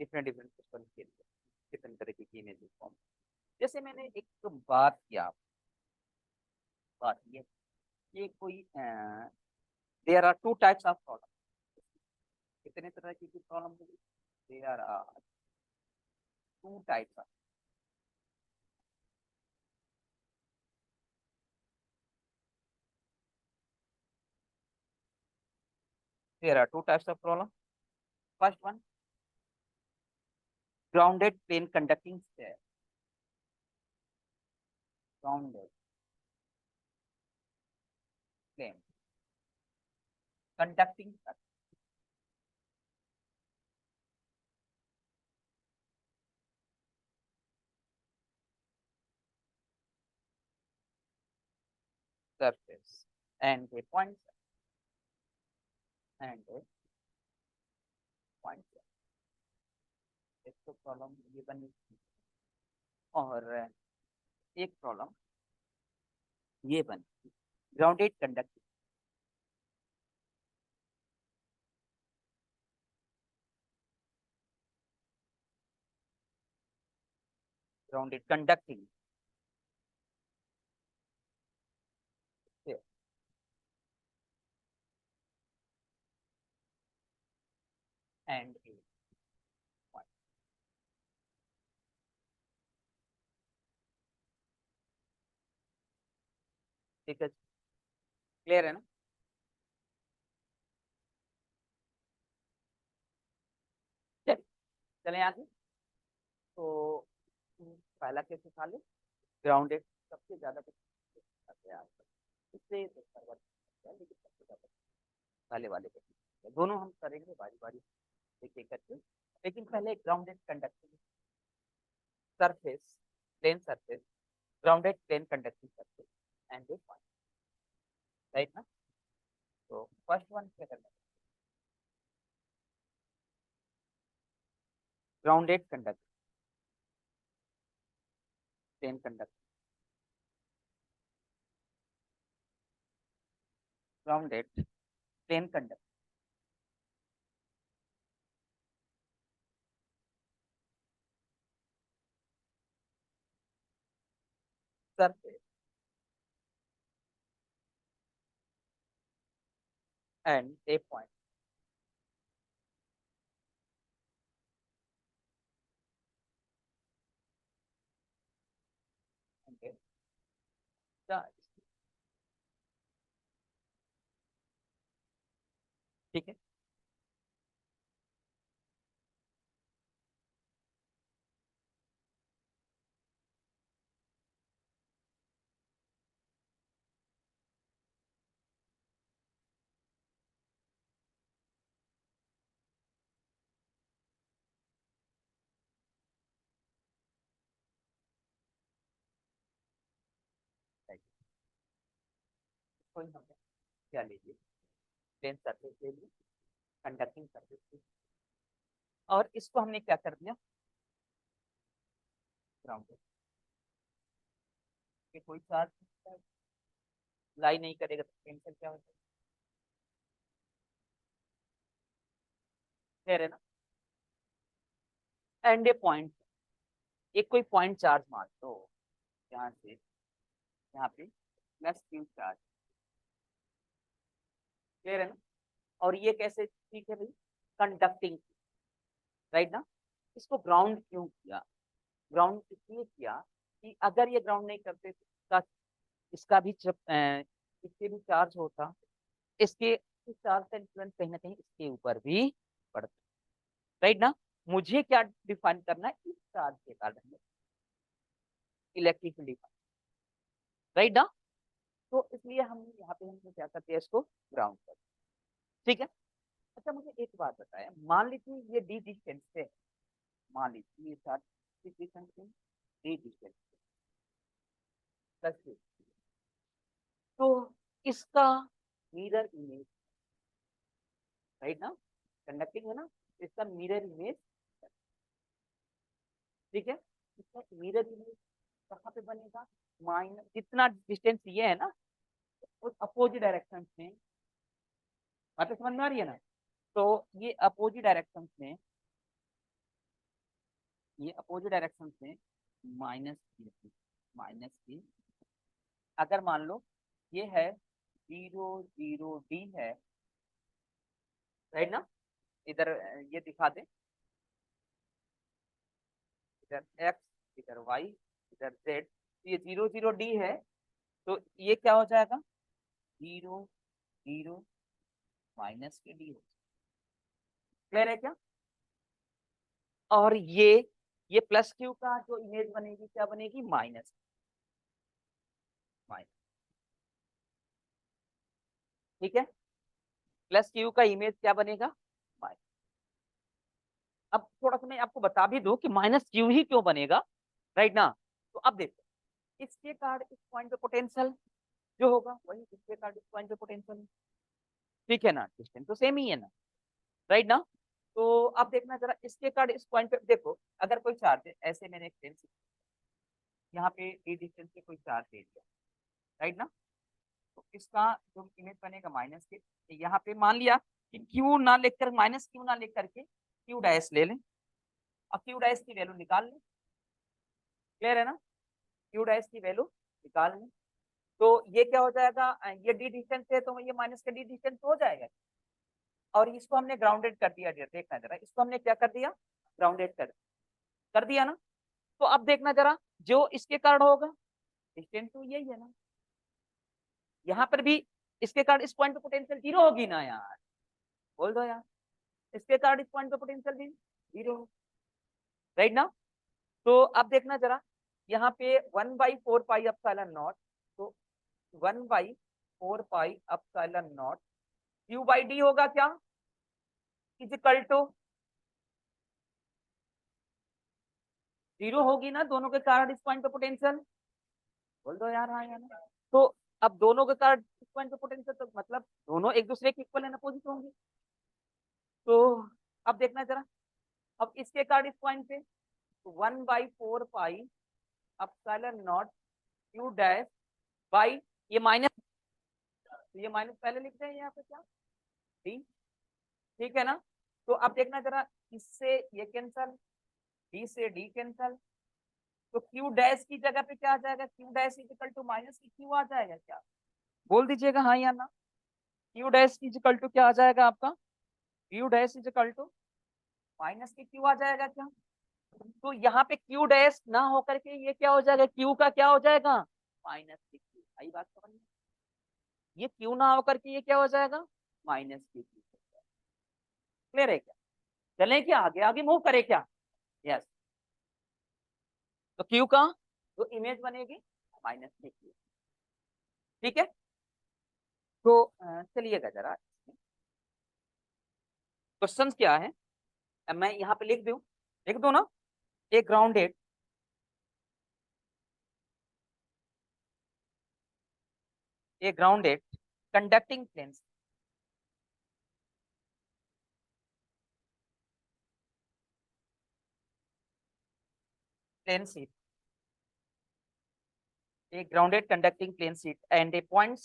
डिफरेंट डिफरेंट क्वेश्चन के लिए डिफरेंट तरीके की इमेज फॉर्म। जैसे मैंने एक बात किया, बात ये कोई there are two types of problem. कितने तरह की प्रॉब्लम होगी? There are two types of, there are two types of problem. First one, grounded plane conducting sphere, grounded plane conducting surface and a point and a point। एक तो problem ये बनी, और एक प्रॉब्लम ये बनी grounded conducting, grounded conducting and a point. ठीक है, क्लियर है ना? चलिए चले आगे। तो पहला केस उठा ले, ग्राउंडेड सबसे ज्यादा इससे लेकिन सबसे ज्यादा पहले वाले पे दोनों हम करेंगे बारी बारी एक एक करके। लेकिन पहले grounded conducting surface, plane surface, grounded plane conducting surface and a point, right ना? तो फर्स्ट वन क्या करना है? Grounded conducting plane conducting, grounded plane conducting surface and a point. ठीक है, कोई हमने क्या लीजिए, प्लेन सरफेस ले लिए, कंडक्टिंग सरफेस, और इसको हमने क्या कर दिया, ग्राउंडेड। कोई चार्ज लाई नहीं करेगा तो कैंसिल क्या होगा, कह रहे ना? एंड ए पॉइंट, एक कोई पॉइंट चार्ज मान लो यहाँ से यहाँ पे प्लस क्यू चार्ज, क्लियर है ना? और ये कैसे ठीक है भाई, कंडक्टिंग, राइट ना? इसको ग्राउंड क्यों किया? ग्राउंड इसलिए किया कि अगर ये ग्राउंड नहीं करते तो इसका भी जब इसके भी चार्ज होता, इसके इस चार्ज का इन्फ्लुएंस कहीं ना कहीं इसके ऊपर भी पड़ता, राइट ना? मुझे क्या डिफाइन करना है, इस चार्ज के कारण इलेक्ट्रिक फील्ड डिफाइन, राइट ना। तो इसलिए हम यहाँ पे हमने क्या करते हैं, इसको ग्राउंड कर, ठीक है। अच्छा मुझे एक बात बताया, मान लीजिए ये डी डिस्टेंस है, मान लीजिए ये साथ डिस्टेंस है, डी डिस्टेंस प्लस, तो इसका मिरर इमेज, राइट ना, कंडक्टिंग है ना, इसका मिरर इमेज, ठीक है। इसका मिरर इमेज कहाँ पे बनेगा, माइनस जितना डिस्टेंस ये है ना, उस अपोजिट डायरेक्शन में, बात समझ में आ रही है ना। तो ये अपोजिट डायरेक्शन में, ये अपोजिट डायरेक्शन में माइनस माइनस की, अगर मान लो ये है 0 0 D है, राइट ना, इधर ये दिखा दे, इधर एक्स इधर वाई इधर जेड, तो ये 0 0 D है, तो ये क्या हो जाएगा 0 0 माइनस के डी हो, क्लियर है क्या। और ये प्लस क्यू का जो इमेज बनेगी क्या बनेगी, माइनस माइनस, ठीक है। प्लस क्यू का इमेज क्या बनेगा, माइनस। अब थोड़ा सा मैं आपको बता भी दूं कि माइनस क्यू ही क्यों बनेगा, राइट ना। तो अब देखो, इसके कार्ड इस पॉइंट पे पोटेंशियल जो होगा वही इसके कार्ड इस पॉइंट पे पोटेंशियल, ठीक है ना, डिस्टेंस तो सेम ही है ना, राइट ना। तो अब देखना जरा, इसके कार्ड इस पॉइंट पे देखो, अगर कोई चार्ज है, ऐसे मैंने एक पेन यहाँ पे डी डिस्टेंस पे कोई चार्ज दे दिया, राइट ना, तो इसका जो इमेज बनेगा माइनस के, यहाँ पे मान लिया कि क्यू ना लिख कर, माइनस क्यू ना लिख करके क्यू डैश ले लें, और क्यू डैश की वैल्यू निकाल लें, क्लियर है ना, क्यू डैश की वैल्यू निकाल लें, तो ये क्या हो जाएगा, ये डी डिस्टेंस है तो ये माइनस का डी डिस्टेंस हो जाएगा, और इसको हमने ग्राउंडेड कर दिया, देखना जरा, इसको हमने क्या कर दिया, ग्राउंडेड कर दिया ना। तो अब देखना जरा, जो इसके कारण होगा, डिस्टेंस तो यही है ना, यहाँ पर भी इसके कारण इस पॉइंट पे पोटेंशियल जीरो होगी ना यार, बोल दो यार, इसके कारण इस पॉइंट पे पोटेंशियल भी जीरो, राइट ना। तो अब देखना जरा, यहाँ पे 1/4 पाई एप्सिलॉन नॉट, तो 1/4 pi epsilon naught Q by D होगा क्या, इजिकल टू जीरो होगी ना, दोनों के कारण इस पॉइंट पे पोटेंशियल, बोल दो यार हाँ यार। तो अब दोनों के कारण इस पॉइंट पे पोटेंशियल, तो मतलब दोनों एक दूसरे के इक्वल एंड अपोजिट होंगे। तो अब देखना जरा, अब इसके कारण इस पॉइंट पे 1/4 pi epsilon naught Q dash by, ये माइनस, तो ये माइनस पहले लिखते हैं यहाँ पे क्या, डी, ठीक है ना। तो अब देखना जरा, इससे ये कैंसल, डी से डी कैंसल, तो क्यू डैश की जगह पे क्या आ जाएगा, q dash equal to minus की क्यू आ जाएगा क्या, बोल दीजिएगा हाँ या ना। क्यू डैश इक्वल टू क्या आ जाएगा आपका, q dash equal to minus की क्यू आ जाएगा क्या। तो यहाँ पे क्यू डैश ना होकर के ये क्या हो जाएगा, क्यू का क्या हो जाएगा, माइनस की क्यू, आई बात समझ में, ये क्यू ना होकर के ये क्या हो जाएगा, माइनस की क्यू, क्लियर है क्या। चले क्या आगे, आगे मूव करे क्या, यस। तो क्यू का जो इमेज बनेगी माइनस की क्यू, ठीक है। तो चलिएगा जरा, क्वेश्चन क्या है, अब मैं यहाँ पे लिख दू ना, एक grounded conducting plane sheet, a grounded conducting plane sheet and a point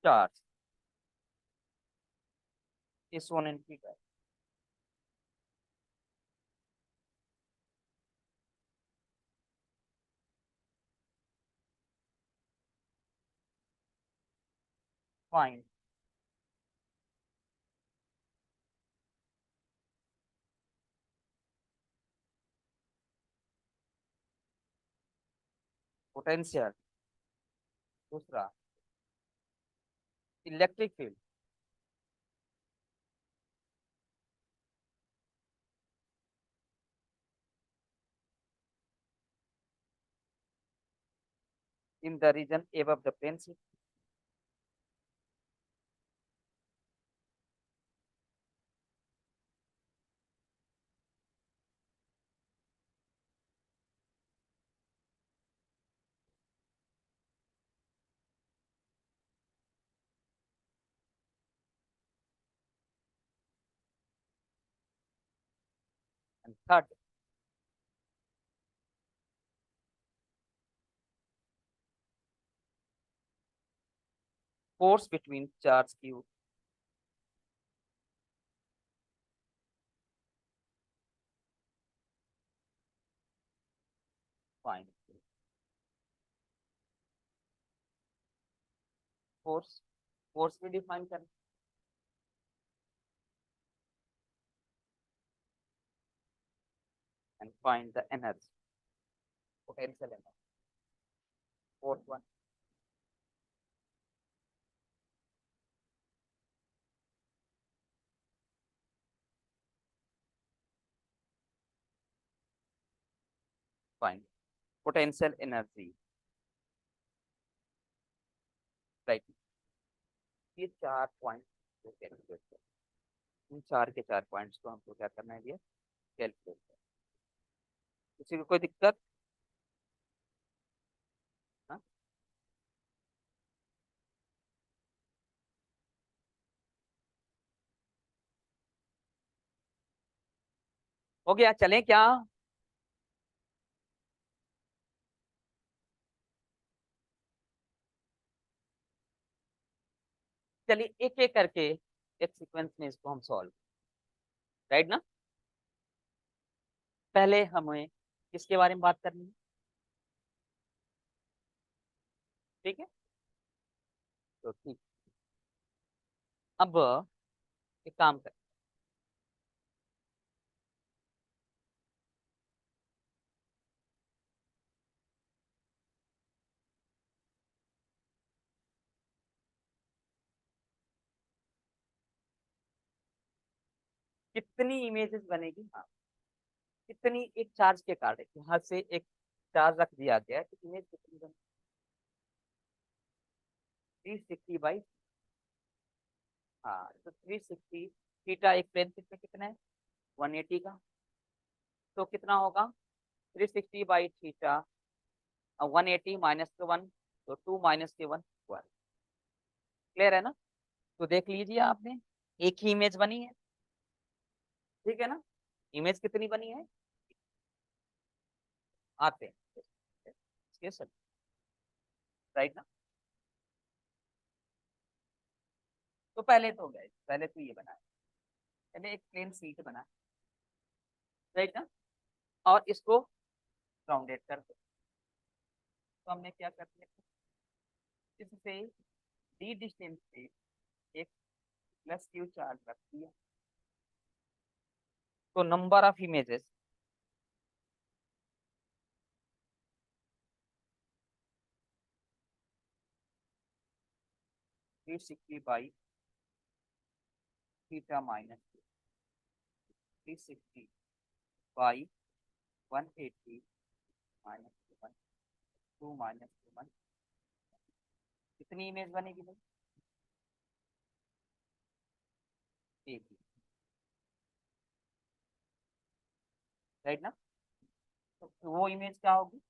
charge is shown in figure. Find potential, दूसरा electric field, in the region above the plane sheet. And third, force between charge q fine force force भी define करें and find the energy, potential energy. Fourth one, find potential energy. Right. ये चार point calculate कर, इन चार के चार points को हमको क्या करना है भैया, कैलकुलेट कर। किसी को कोई दिक्कत? हाँ? हो गया, चलें क्या? चलिए एक एक करके एक सीक्वेंस में इसको हम सॉल्व, राइट ना। पहले हमें किसके बारे में बात करनी है? ठीक है, तो ठीक। अब एक काम कर, कितनी इमेजेस बनेगी, हाँ, कितनी एक चार्ज के कारण यहाँ से एक चार्ज रख दिया गया है, तो इमेज कितनी बनेगी? 360 बाई, हाँ, तो 360 थीटा एक प्लेन में कितना है, 180 का, तो कितना होगा 360 बाई थीटा, 180 माइनस के 1, तो 2 माइनस के 1, 12। क्लियर है ना? तो देख लीजिए आपने, एक ही इमेज बनी है, ठीक है ना। इमेज कितनी बनी है, आते हैं इसके सब, राइट ना। तो पहले तो गए, पहले तो ये बनाया, पहले एक प्लेन शीट बना, राइट ना, और इसको राउंडेड कर दो। तो हमने क्या कर दिया, इससे डी डिस्टेंस पे एक प्लस क्यू चार्ज रख दिया, तो number of images 360 by theta minus 360 by 180 minus 1, 2 minus 1, कितनी इमेज बनेगी भाई, एक ही, राइट ना। तो वो इमेज क्या होगी,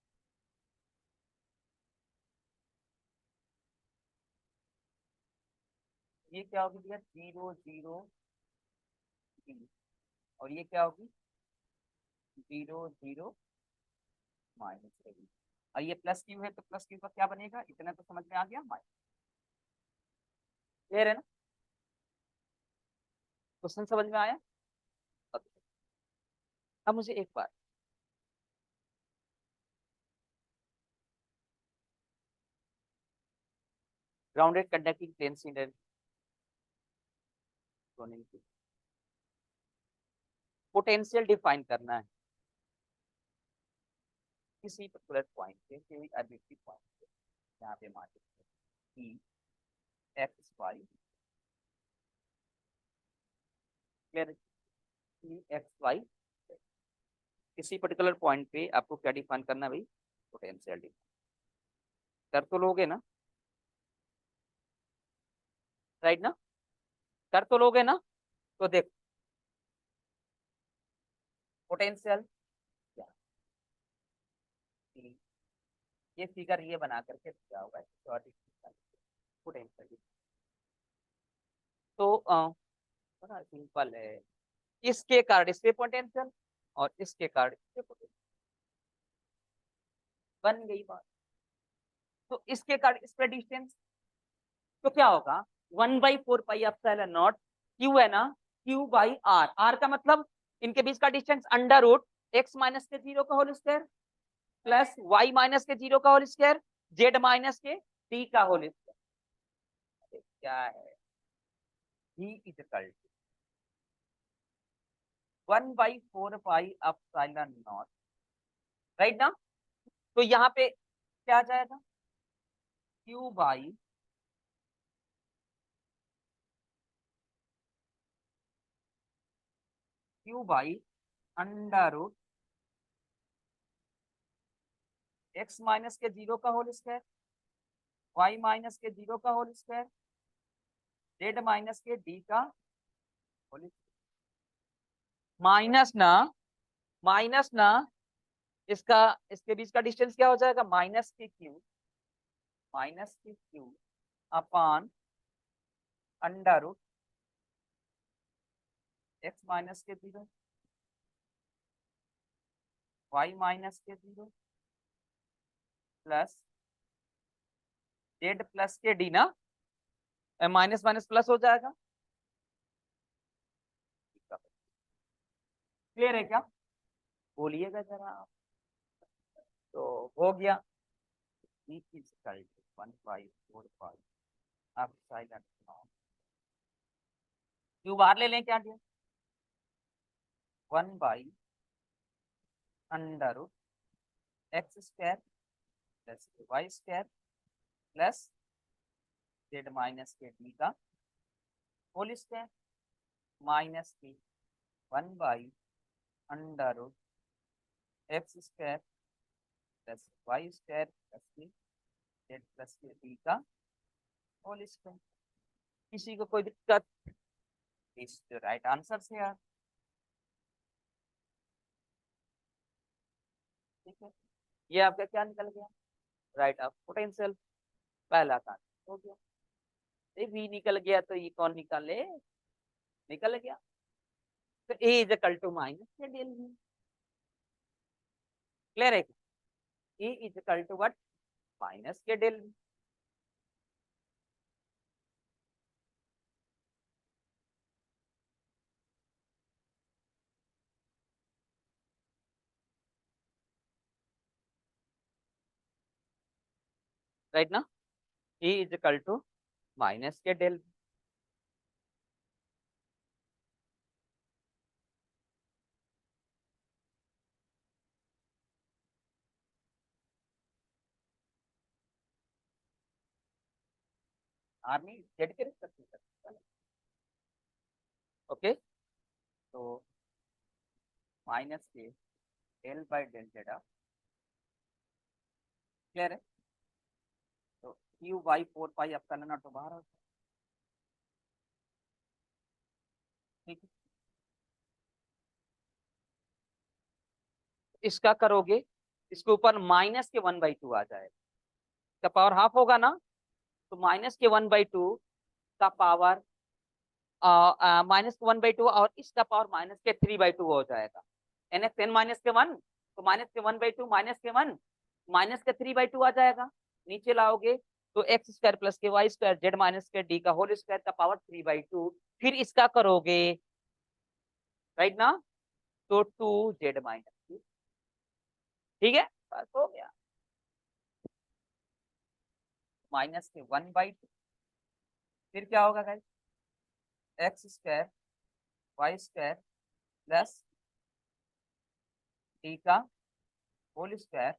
ये क्या होगी भैया, 0 0 3, और ये क्या होगी 0 0 माइनस 3, और ये प्लस क्यू है, तो प्लस क्यू का क्या बनेगा, इतना तो समझ में आ गया, माइनस। क्लियर है ना, क्वेश्चन समझ में आया। अब मुझे एक बात, grounded conducting plane cylinder potential define करना है किसी पर्टिकुलर पॉइंट पे, कोई आर्बिट्री पॉइंट पे, यहाँ पे मान लीजिए x y, clear, x y, किसी पर्टिकुलर पॉइंट पे आपको क्या डिफाइन करना है भाई, पोटेंशियल डिफाइन, कर तो लोगे ना, राइट ना, कर तो लोगे ना। तो देखो पोटेंशियल ये फिगर ये बना करके क्या होगा पोटेंशियल। तो बड़ा सिंपल है, इसके कारण इस पे पोटेंशियल और इसके कारण इस पे पोटेंशियल, बन गई बात। तो इसके कारण इस पे डिस्टेंस, तो क्या होगा 1/4 पाई एप्सिलॉन नॉट क्यू है ना, क्यू बाई आर, आर का मतलब इनके बीच का distance under root x minus k zero का whole square plus y minus k zero का whole square z minus k t का होल स्क्वायर। क्या है ही is equal to 1/4 pi epsilon naught, right ना। तो यहाँ पे क्या आ जाएगा q by under root x minus k zero का whole square y minus k zero का होल स्क्वायर जेड माइनस के डी का होल, माइनस ना, माइनस ना, इसका इसके बीच का डिस्टेंस क्या हो जाएगा माइनस के q upon under root x minus k zero y minus k zero plus z plus के डी ना, माइनस माइनस प्लस हो जाएगा। क्लियर है क्या, बोलिएगा जरा आप। तो हो गया E is equal to 1/4 pi epsilon naught, Q बाहर ले लें क्या दिया 1 under root X square plus Y square plus Z minus के डी का whole square minus K under root X square plus Y square plus K Z plus के D का whole square. किसी को कोई दिक्कत, इस राइट आंसर से यार, ठीक है। ये आपका क्या निकल गया, राइट ऑफ पोटेंशियल, पहला काम हो गया। ये भी निकल गया तो ये कौन निकाले, निकल गया। तो A is equal to minus के डेल भी, क्लियर है, A is equal to what minus के डेल भी। राइट ना, A is equal to minus के डेल भी। आर्मी जेड के रिस्पेक्ट में, ओके। तो माइनस के del by del Z, clear है। तो Q by 4 pi epsilon naught तो बाहर हो, ठीक है। इसका करोगे इसके ऊपर माइनस के 1/2 आ जाएगा, इसका पावर हाफ होगा ना, तो माइनस के 1/2 का पावर -1/2 और इसका पावर -3/2 हो जाएगा। एन एक्स एन -1 तो -1/2 -1 -3/2 आ जाएगा। नीचे लाओगे तो एक्स स्क्वायर प्लस के वाई स्क्वायर जेड माइनस के डी का होल स्क्वायर का पावर 3/2, फिर इसका करोगे राइट ना, तो 2z-2, ठीक है, बस हो गया। माइनस के 1/2 फिर क्या होगा guys x square y square plus d का होल स्क्वायर,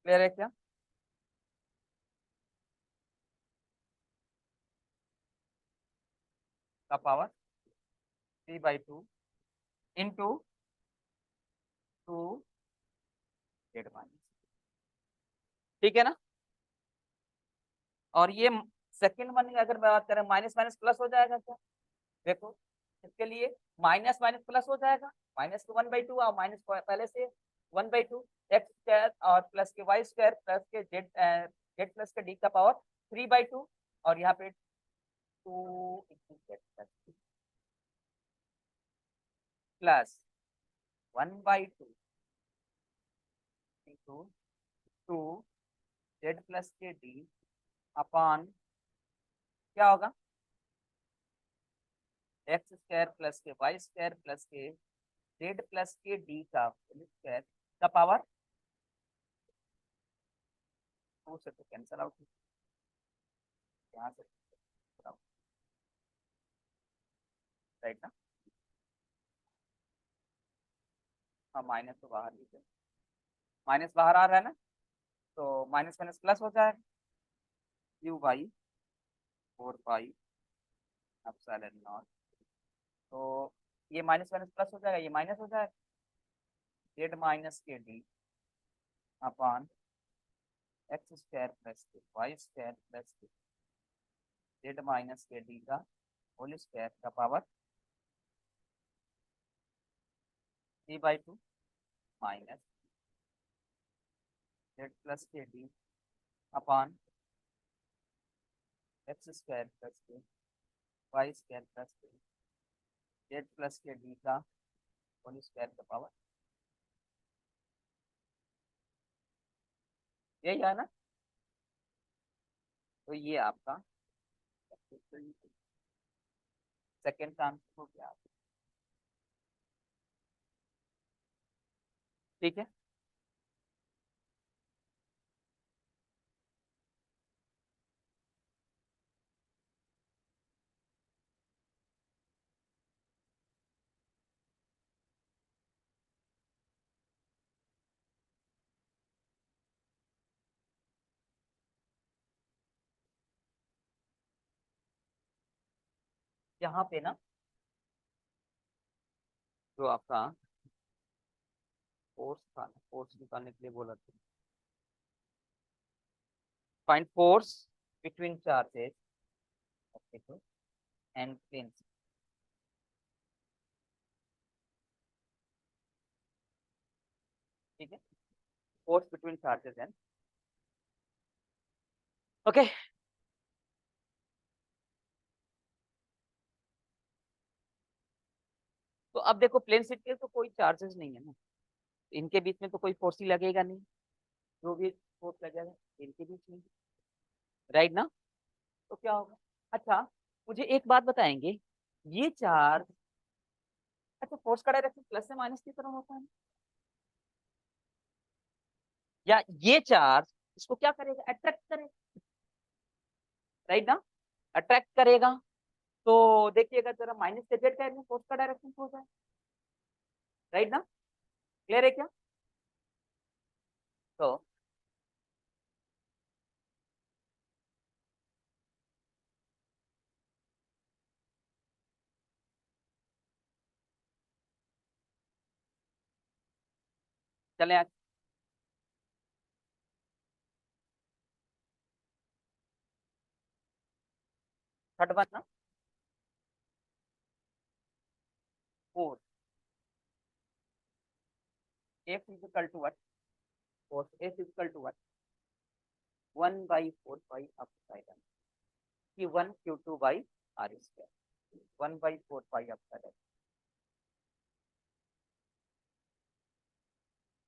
क्लियर है क्या, का पावर 3/2 इंटू 2z-, ठीक है ना। और ये सेकंड वन की अगर बात करें, माइनस माइनस प्लस हो जाएगा क्या, देखो इसके लिए माइनस माइनस प्लस हो जाएगा, माइनस के 1/2 और माइनस पहले से 1/2 एक्स स्क्वायर और प्लस के Y square plus K Z Z plus के डी का पावर 3/2 और यहाँ पे 2 प्लस 1/2 इंटू 2 जेड प्लस के डी अपॉन क्या होगा, एक्स स्क्वायर प्लस के Y square plus K Z plus के डी का स्क्वायर का पावर 2 से तो कैंसल आउट, यहाँ से राइट ना। हाँ माइनस तो बाहर लीजिए, माइनस बाहर आ रहा है ना, तो माइनस माइनस प्लस हो जाएगा, q by 4 pi epsilon naught, तो ये माइनस माइनस प्लस हो जाएगा, ये माइनस हो जाएगा, जेड माइनस के D upon x square plus के Y square plus K Z minus के डी का होल स्क्वायर का पावर 3/2 माइनस जेड प्लस के D upon x square plus के Y square plus K Z plus के D का whole square का power, यही है ना। तो ये आपका सेकेंड का आंसर हो गया, ठीक है। यहाँ पे ना जो आपका फोर्स था, फोर्स निकालने के लिए बोला था, find force between charges and planes, ठीक है, force between charges and, okay. तो अब देखो प्लेन शीट के तो कोई चार्जेस नहीं है ना, इनके बीच में तो कोई फोर्स ही लगेगा नहीं, जो भी फोर्स लगेगा इनके बीच में, राइट ना। तो क्या होगा, अच्छा मुझे एक बात बताएंगे, ये चार्ज, अच्छा फोर्स का डायरेक्शन प्लस से माइनस की तरह होता है, या ये चार्ज इसको क्या करेगा, अट्रैक्ट करेगा, राइट ना, अट्रैक्ट करेगा। तो देखिएगा जरा माइनस के जेड का फोर्स का डायरेक्शन हो जाए, राइट ना, क्लियर है क्या। तो चले आज थर्ड वन ना, force f equal to what, force f equal to what 1/4 pi epsilon Q1 Q2 by are square, 1/4 pi epsilon,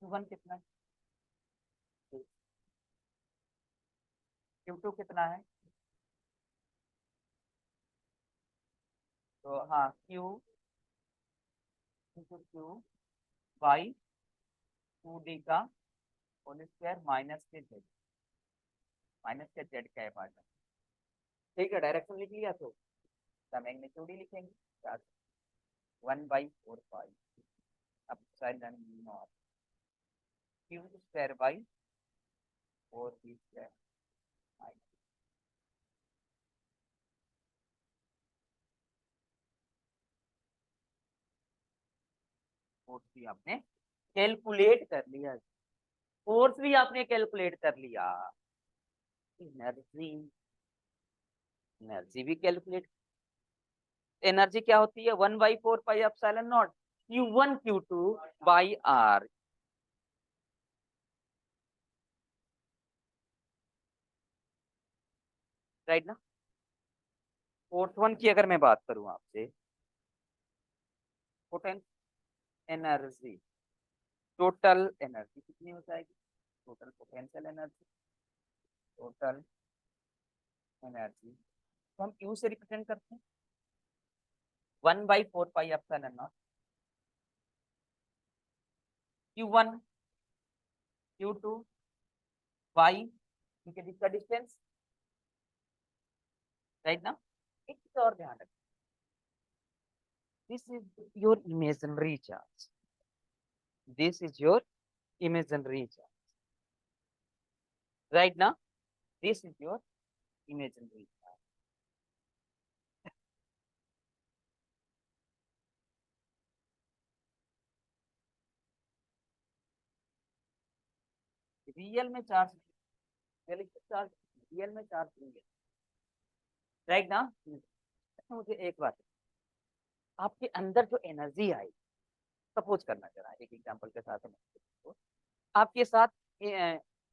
Q1 कितना है, Q2 कितना है, तो हाँ Q into Q by 2D का होल स्क्वायर माइनस के Z का है पार्ट, ठीक है, डायरेक्शन लिख लिया, तो मैग्नीट्यूड ही लिखेंगे 1/4 pi epsilon naught Q square by 4D square minus, force आपने कैलकुलेट कर लिया, फोर्स भी आपने कैलकुलेट कर लिया, एनर्जी, एनर्जी भी कैलकुलेट। एनर्जी क्या होती है? 1/4 pi epsilon naught Q1 Q2 by r. Right ना? फोर्थ वन की अगर मैं बात करूं आपसे, पोटेंशियल एनर्जी, टोटल एनर्जी कितनी हो जाएगी? Total potential energy, total energy तो हम क्यू से रिप्रेजेंट करते हैं, 1/4 pi epsilon naught Q1 Q2 by इनके बीच का डिस्टेंस। राइट ना? एक चीज और ध्यान रखिए, this is your imaginary charge, this is your imaginary charge. Right now, this is your imaginary charge. Real में चार्ज, रियलिस्टिक चार्ज, रियल में चार्ज नहीं है। राइट ना? मुझे एक बात, आपके अंदर जो एनर्जी आई, सपोज करना जरा एक एग्जांपल के साथ, आपके साथ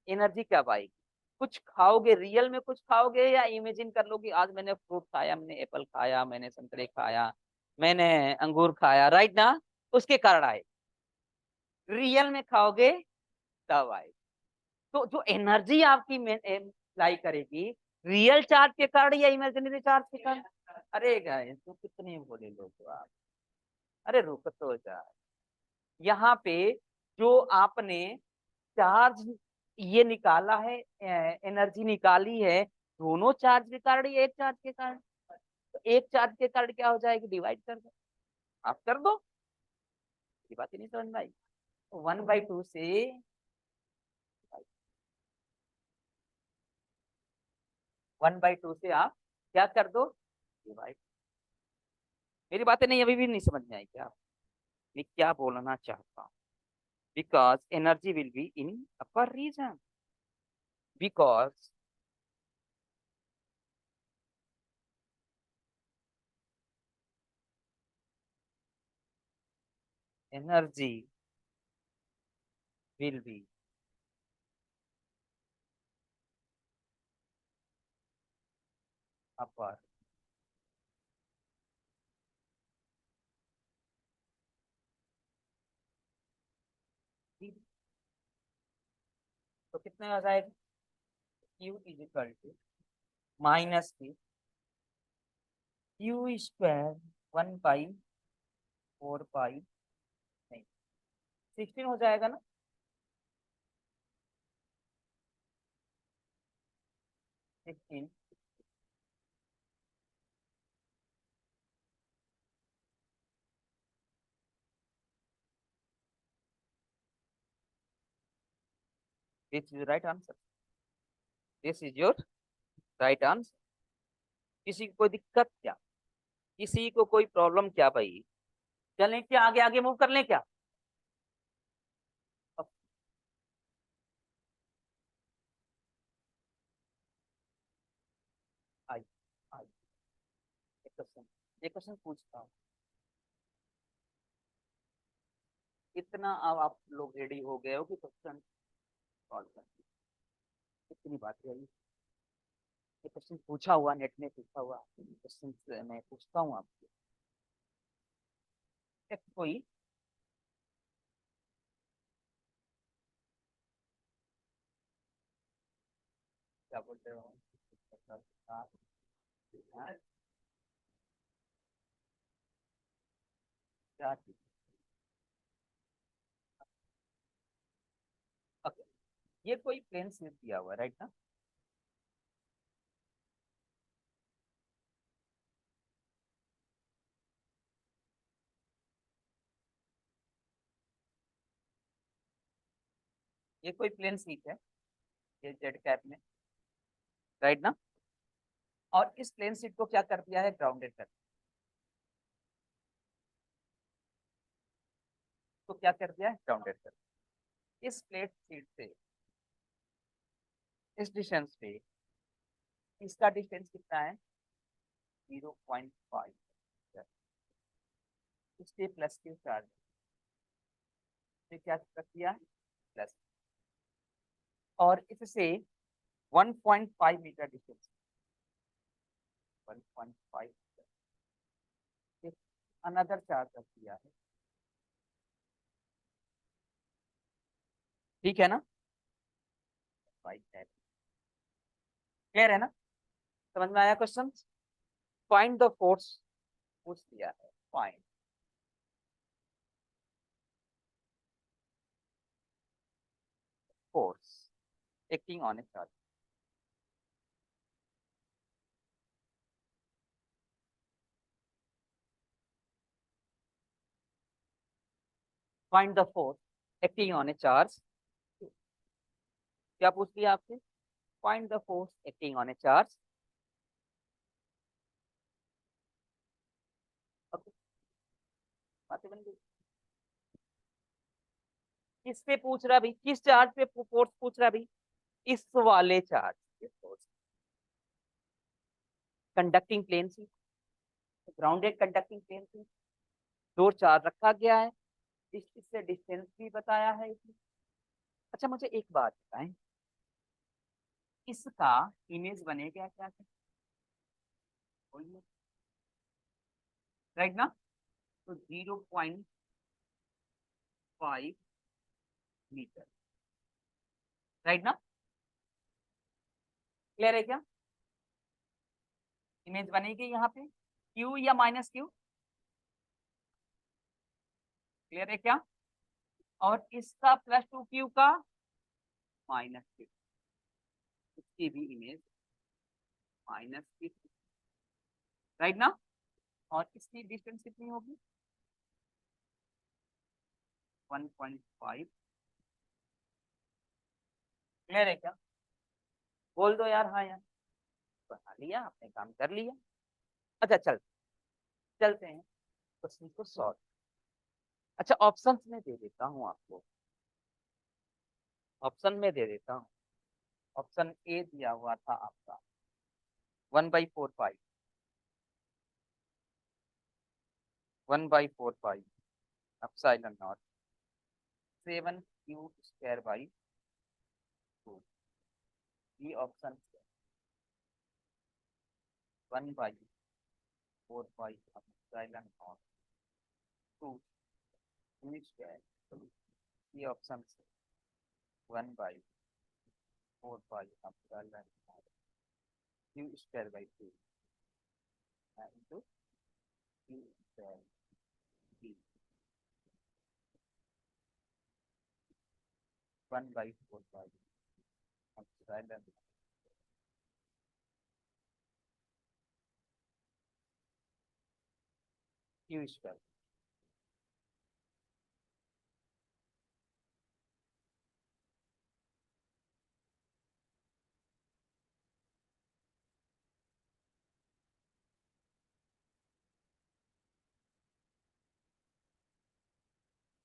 एनर्जी कब आएगी? कुछ खाओगे, रियल में कुछ खाओगे, या इमेजिन कर लो कि आज मैंने फ्रूट खाया, मैंने एप्पल खाया, मैंने संतरे खाया, मैंने अंगूर खाया। राइट ना? उसके कारण आए। रियल में खाओगे तब आए। तो जो एनर्जी आपकी अप्लाई करेगी, रियल चार्ज के कारण या इमेजिनरी चार्ज के कारण? अरे गाइस, तो कितने बोले लोग तो आप, अरे रुक तो जा। यहाँ पे जो आपने चार्ज ये निकाला है, एनर्जी निकाली है, दोनों चार्ज के कारण या एक चार्ज के कारण? तो एक चार्ज के कारण क्या हो जाएगी? डिवाइड कर दो, आप कर दो। ये बात ही नहीं समझ में आई? 1/2 से 1/2 से आप क्या कर दो? डिवाइड। मेरी बातें नहीं अभी भी नहीं समझ में आई क्या? मैं क्या बोलना चाहता हूँ? Because energy will be in upper region, because energy will be upper. तो कितने आ जाएगा? Q is equal to minus K Q² 1/4 पाई, नहीं 16 हो जाएगा ना? 16, this is right answer, this is your right answer. किसी को कोई दिक्कत क्या? किसी को कोई प्रॉब्लम क्या भाई? चलें क्या आगे, आगे मूव कर लें क्या? अब आई आई एक क्वेश्चन, एक क्वेश्चन पूछता हूँ। इतना अब आप लोग रेडी हो गए हो कि क्वेश्चन सॉल्व कर, इतनी बात है। ये क्वेश्चन पूछा हुआ, नेट में पूछा हुआ क्वेश्चन मैं पूछता हूँ आपको। कोई क्या बोलते हो? हाँ, क्या चीज़? ओके, ये कोई प्लेन स्लिप दिया हुआ है, राइट ना? ये कोई प्लेन स्लिप है, ये जेड कैप में, राइट ना? और इस प्लेन स्लिप को क्या कर दिया है? ग्राउंडेड कर दिया। तो क्या कर दिया है? ग्राउंडेड कर दिया। इस प्लेट शीट से इस डिस्टेंस पे इसका डिस्टेंस कितना है 0.5 इसके प्लस क्यू चार्ज ने क्या रख दिया प्लस और इससे 1.5 मीटर डिस्टेंस 1.5 अनदर चार्ज रख दिया है ठीक है ना क्लियर है ना समझ में आया क्वेश्चन फाइंड द फोर्स पूछ दिया है find force acting on A charge find the force acting on A charge क्या पूछ लिया आपसे find the force acting on A charge बातें बन गई किस पे पूछ रहा भाई किस चार्ज पे फोर्स पूछ रहा भाई इस वाले चार्ज पे फोर्स कंडक्टिंग प्लेन से ग्राउंडेड कंडक्टिंग प्लेन से दो चार्ज रखा गया है इससे डिस्टेंस भी बताया है इसमें अच्छा मुझे एक बात बताएं इसका इमेज बनेगा क्या राइट ना तो 0.5 मीटर राइट ना क्लियर है क्या इमेज बनेगी यहाँ पे क्यू या माइनस क्यू क्लियर है क्या और इसका +2q का -q इसकी भी इमेज -q राइट ना और इसकी डिस्टेंस कितनी होगी 1.5 क्लियर है क्या बोल दो यार हाँ यार बना लिया आपने काम कर लिया अच्छा चलते हैं क्वेश्चन को सॉल्व अच्छा ऑप्शंस में दे देता हूँ आपको ऑप्शन में दे देता हूँ ऑप्शन ए दिया हुआ था आपका 1/4 पाई 1/4 pi epsilon not 7q² by 2 ये ऑप्शन 1/4 पाई एप्सिलॉन नॉट 2 ये option 1/4 pi epsilon not q²/2 into q²b 1/4 pi epsilon q².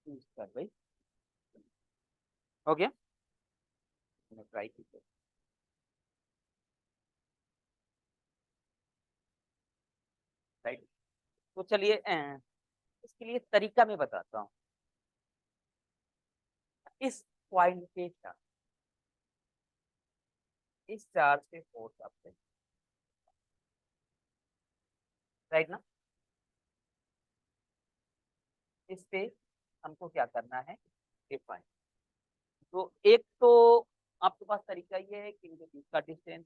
q²/, हो गया ट्राई कीजिए राइट तो चलिए इसके लिए तरीका मैं बताता हूँ इस पॉइंट पे चार्ज इस चार्ज पे फोर्स आपसे राइट ना इस पे हमको क्या करना है डिफाइन तो एक तो आपके पास तरीका ये है कि इनके बीच का डिस्टेंस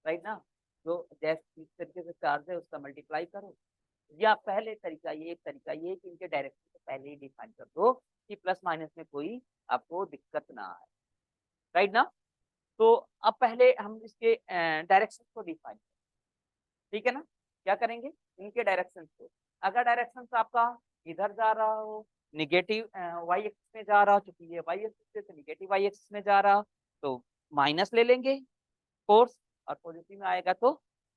राइट ना जो जैसे जिस तरीके से चार्ज है उसका मल्टीप्लाई करो या पहले तरीका ये एक तरीका ये कि इनके डायरेक्शन से पहले ही डिफाइन कर दो कि प्लस माइनस में कोई आपको दिक्कत ना आए राइट ना तो अब पहले हम इसके डायरेक्शन को डिफाइन ठीक है ना क्या करेंगे इनके डायरेक्शन को अगर डायरेक्शन आपका इधर जा रहा हो निगेटिव वाई एक्सिस में जा रहा हो चूंकि ये वाई एक्सिस से निगेटिव वाई एक्सिस में जा रहा तो माइनस ले लेंगे फोर्स और पॉजिटिव में आएगा तो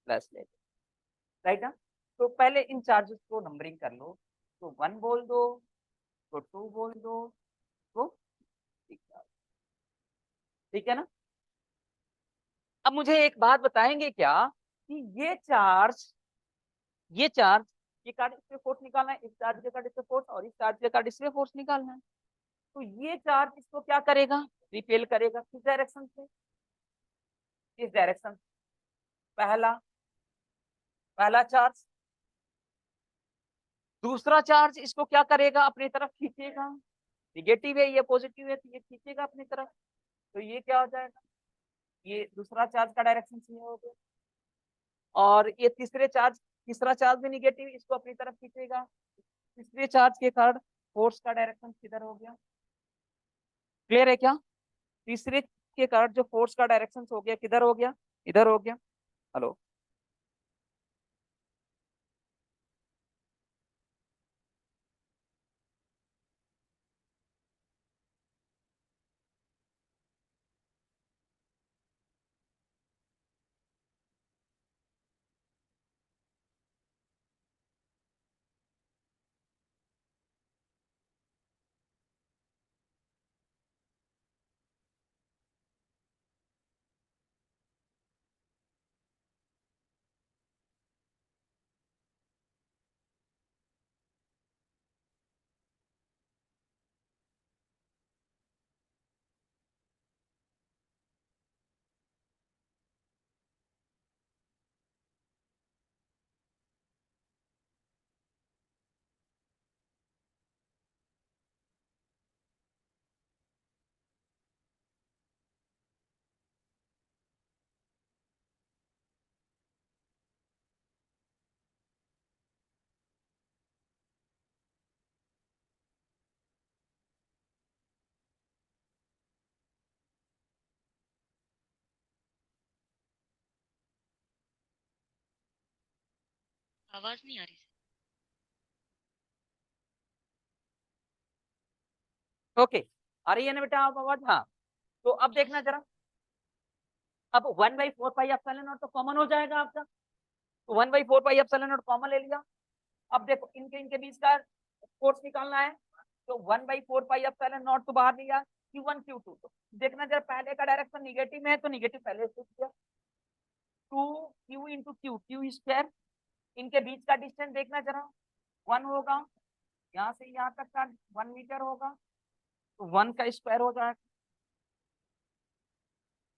प्लस ले लेंगे राइट ना तो पहले इन चार्जेस को नंबरिंग कर लो तो 1 बोल दो तो 2 बोल दो तो ठीक है ना। अब मुझे एक बात बताएंगे क्या कि ये चार्ज ये कार्ड इस पे फोर्स निकालना है, इस चार्ज के कार्ड इस पे फोर्स, और इस चार्ज के कार्ड इस पे फोर्स निकालना है। तो ये चार्ज इसको क्या करेगा, रिपेल करेगा। किस डायरेक्शन से, इस डायरेक्शन से। पहला पहला चार्ज। दूसरा चार्ज इसको क्या करेगा, अपनी तरफ खींचेगा। निगेटिव है, ये पॉजिटिव है, तो ये खींचेगा अपनी तरफ। तो ये क्या हो जाएगा, ये दूसरा चार्ज का डायरेक्शन ये हो गया। और ये तीसरा चार्ज भी निगेटिव, इसको अपनी तरफ खींचेगा। तीसरे चार्ज के कारण फोर्स का डायरेक्शन किधर हो गया, क्लियर है क्या। तीसरे के कारण जो फोर्स का डायरेक्शन हो गया, किधर हो गया, इधर हो गया। हेलो। आवाज नहीं आ रही। ओके, आ रही है ना बेटा आप आवाज, हाँ। तो अब देखना यस। जरा, अब 1/4 पाई एप्सिलॉन नॉट तो कॉमन हो जाएगा आपका। तो 1/4 पाई एप्सिलॉन नॉट कॉमन ले लिया। अब देखो इनके इनके बीच का फोर्स निकालना है। तो 1/4 पाई एप्सिलॉन नॉट तो बाहर लिया, Q1 Q2। तो देखना जरा, पहले का डायरेक्शन निगेटिव में है तो निगेटिव पहले से किया। 2Q Q square. इनके बीच का डिस्टेंस देखना जरा, 1 होगा। यहाँ से यहाँ तक का 1 मीटर होगा, तो 1 का स्क्वायर हो जाएगा।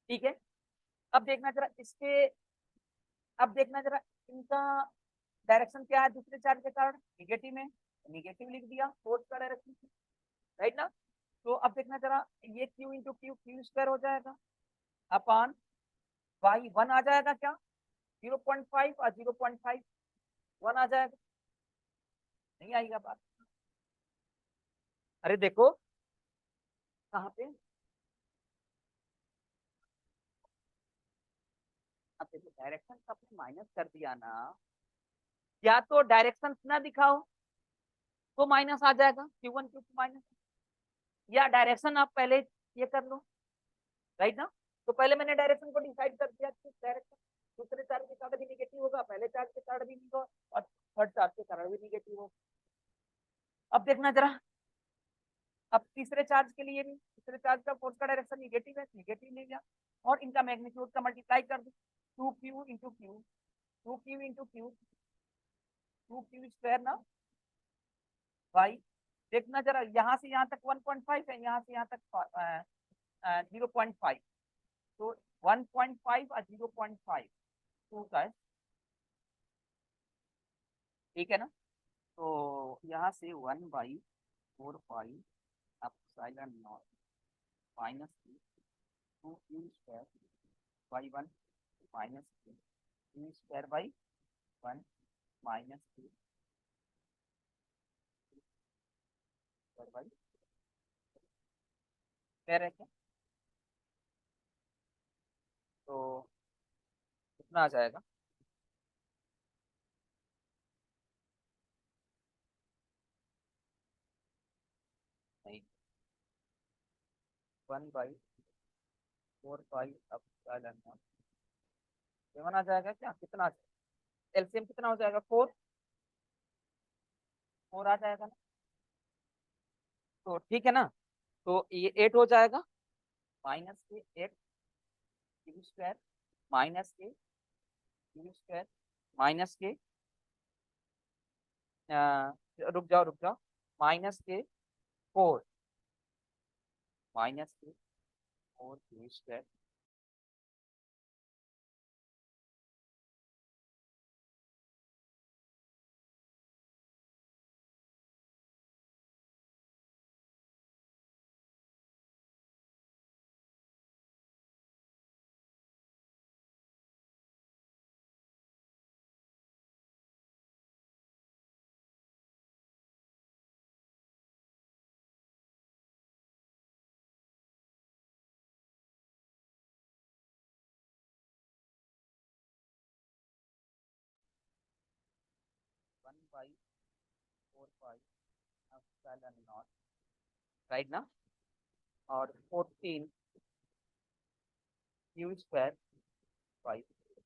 ठीक है। अब देखना जरा इसके, अब देखना जरा इनका डायरेक्शन क्या है, दूसरे चार्ज के कारण निगेटिव में, निगेटिव लिख दिया फोर्स का डायरेक्शन, राइट ना। तो अब देखना जरा, ये क्यू स्क्वायर हो जाएगा अपॉन वाई, 1 आ जाएगा क्या, 0.5 और 0.5, 1 आ जाएगा। नहीं आएगा बात, अरे देखो कहाँ पे। अब देखो डायरेक्शन का माइनस कर दिया ना, या तो डायरेक्शन ना दिखाओ तो माइनस आ जाएगा, Q1 Q2 माइनस। या डायरेक्शन आप पहले ये कर लो, राइट ना। तो पहले मैंने डायरेक्शन को डिसाइड कर दिया कि डायरेक्शन दूसरे चार्ज के कारण भी निगेटिव होगा, पहले चार्ज के कारण भी नहीं होगा, और थर्ड चार्ज के कारण भी निगेटिव होगा। अब देखना जरा, अब तीसरे चार्ज के लिए भी, तीसरे चार्ज का फोर्स का डायरेक्शन निगेटिव है, निगेटिव ले लिया। और इनका मैग्नीट्यूड का मल्टीप्लाई कर दो, 2Q × Q, 2Q × Q, 2Q square ना भाई। देखना जरा, यहाँ से यहाँ तक 1.5 है, यहाँ से यहाँ तक 0.5। तो 1.5 और 0.5 टू का है, ठीक है ना। तो यहाँ से 1/4 pi epsilon not minus 2Q² by 1 minus Q² by 1 minus Q² by, कह रहे क्या। तो कितना आ जाएगा, नहीं, 1/4 पाई एप्सिलॉन नॉट 7 आ जाएगा क्या, कितना, एलसीएम कितना हो जाएगा, 4, 4 आ जाएगा ना। तो ठीक है ना, तो ये 8 हो जाएगा, माइनस के एक्स क्यू स्क्वायर माइनस के क्यू स्क्वायर माइनस के रुक जाओ माइनस के फोर माइनस के four Q square one by four pi epsilon naught right ना। और 14 क्यू स्क्वायर बाई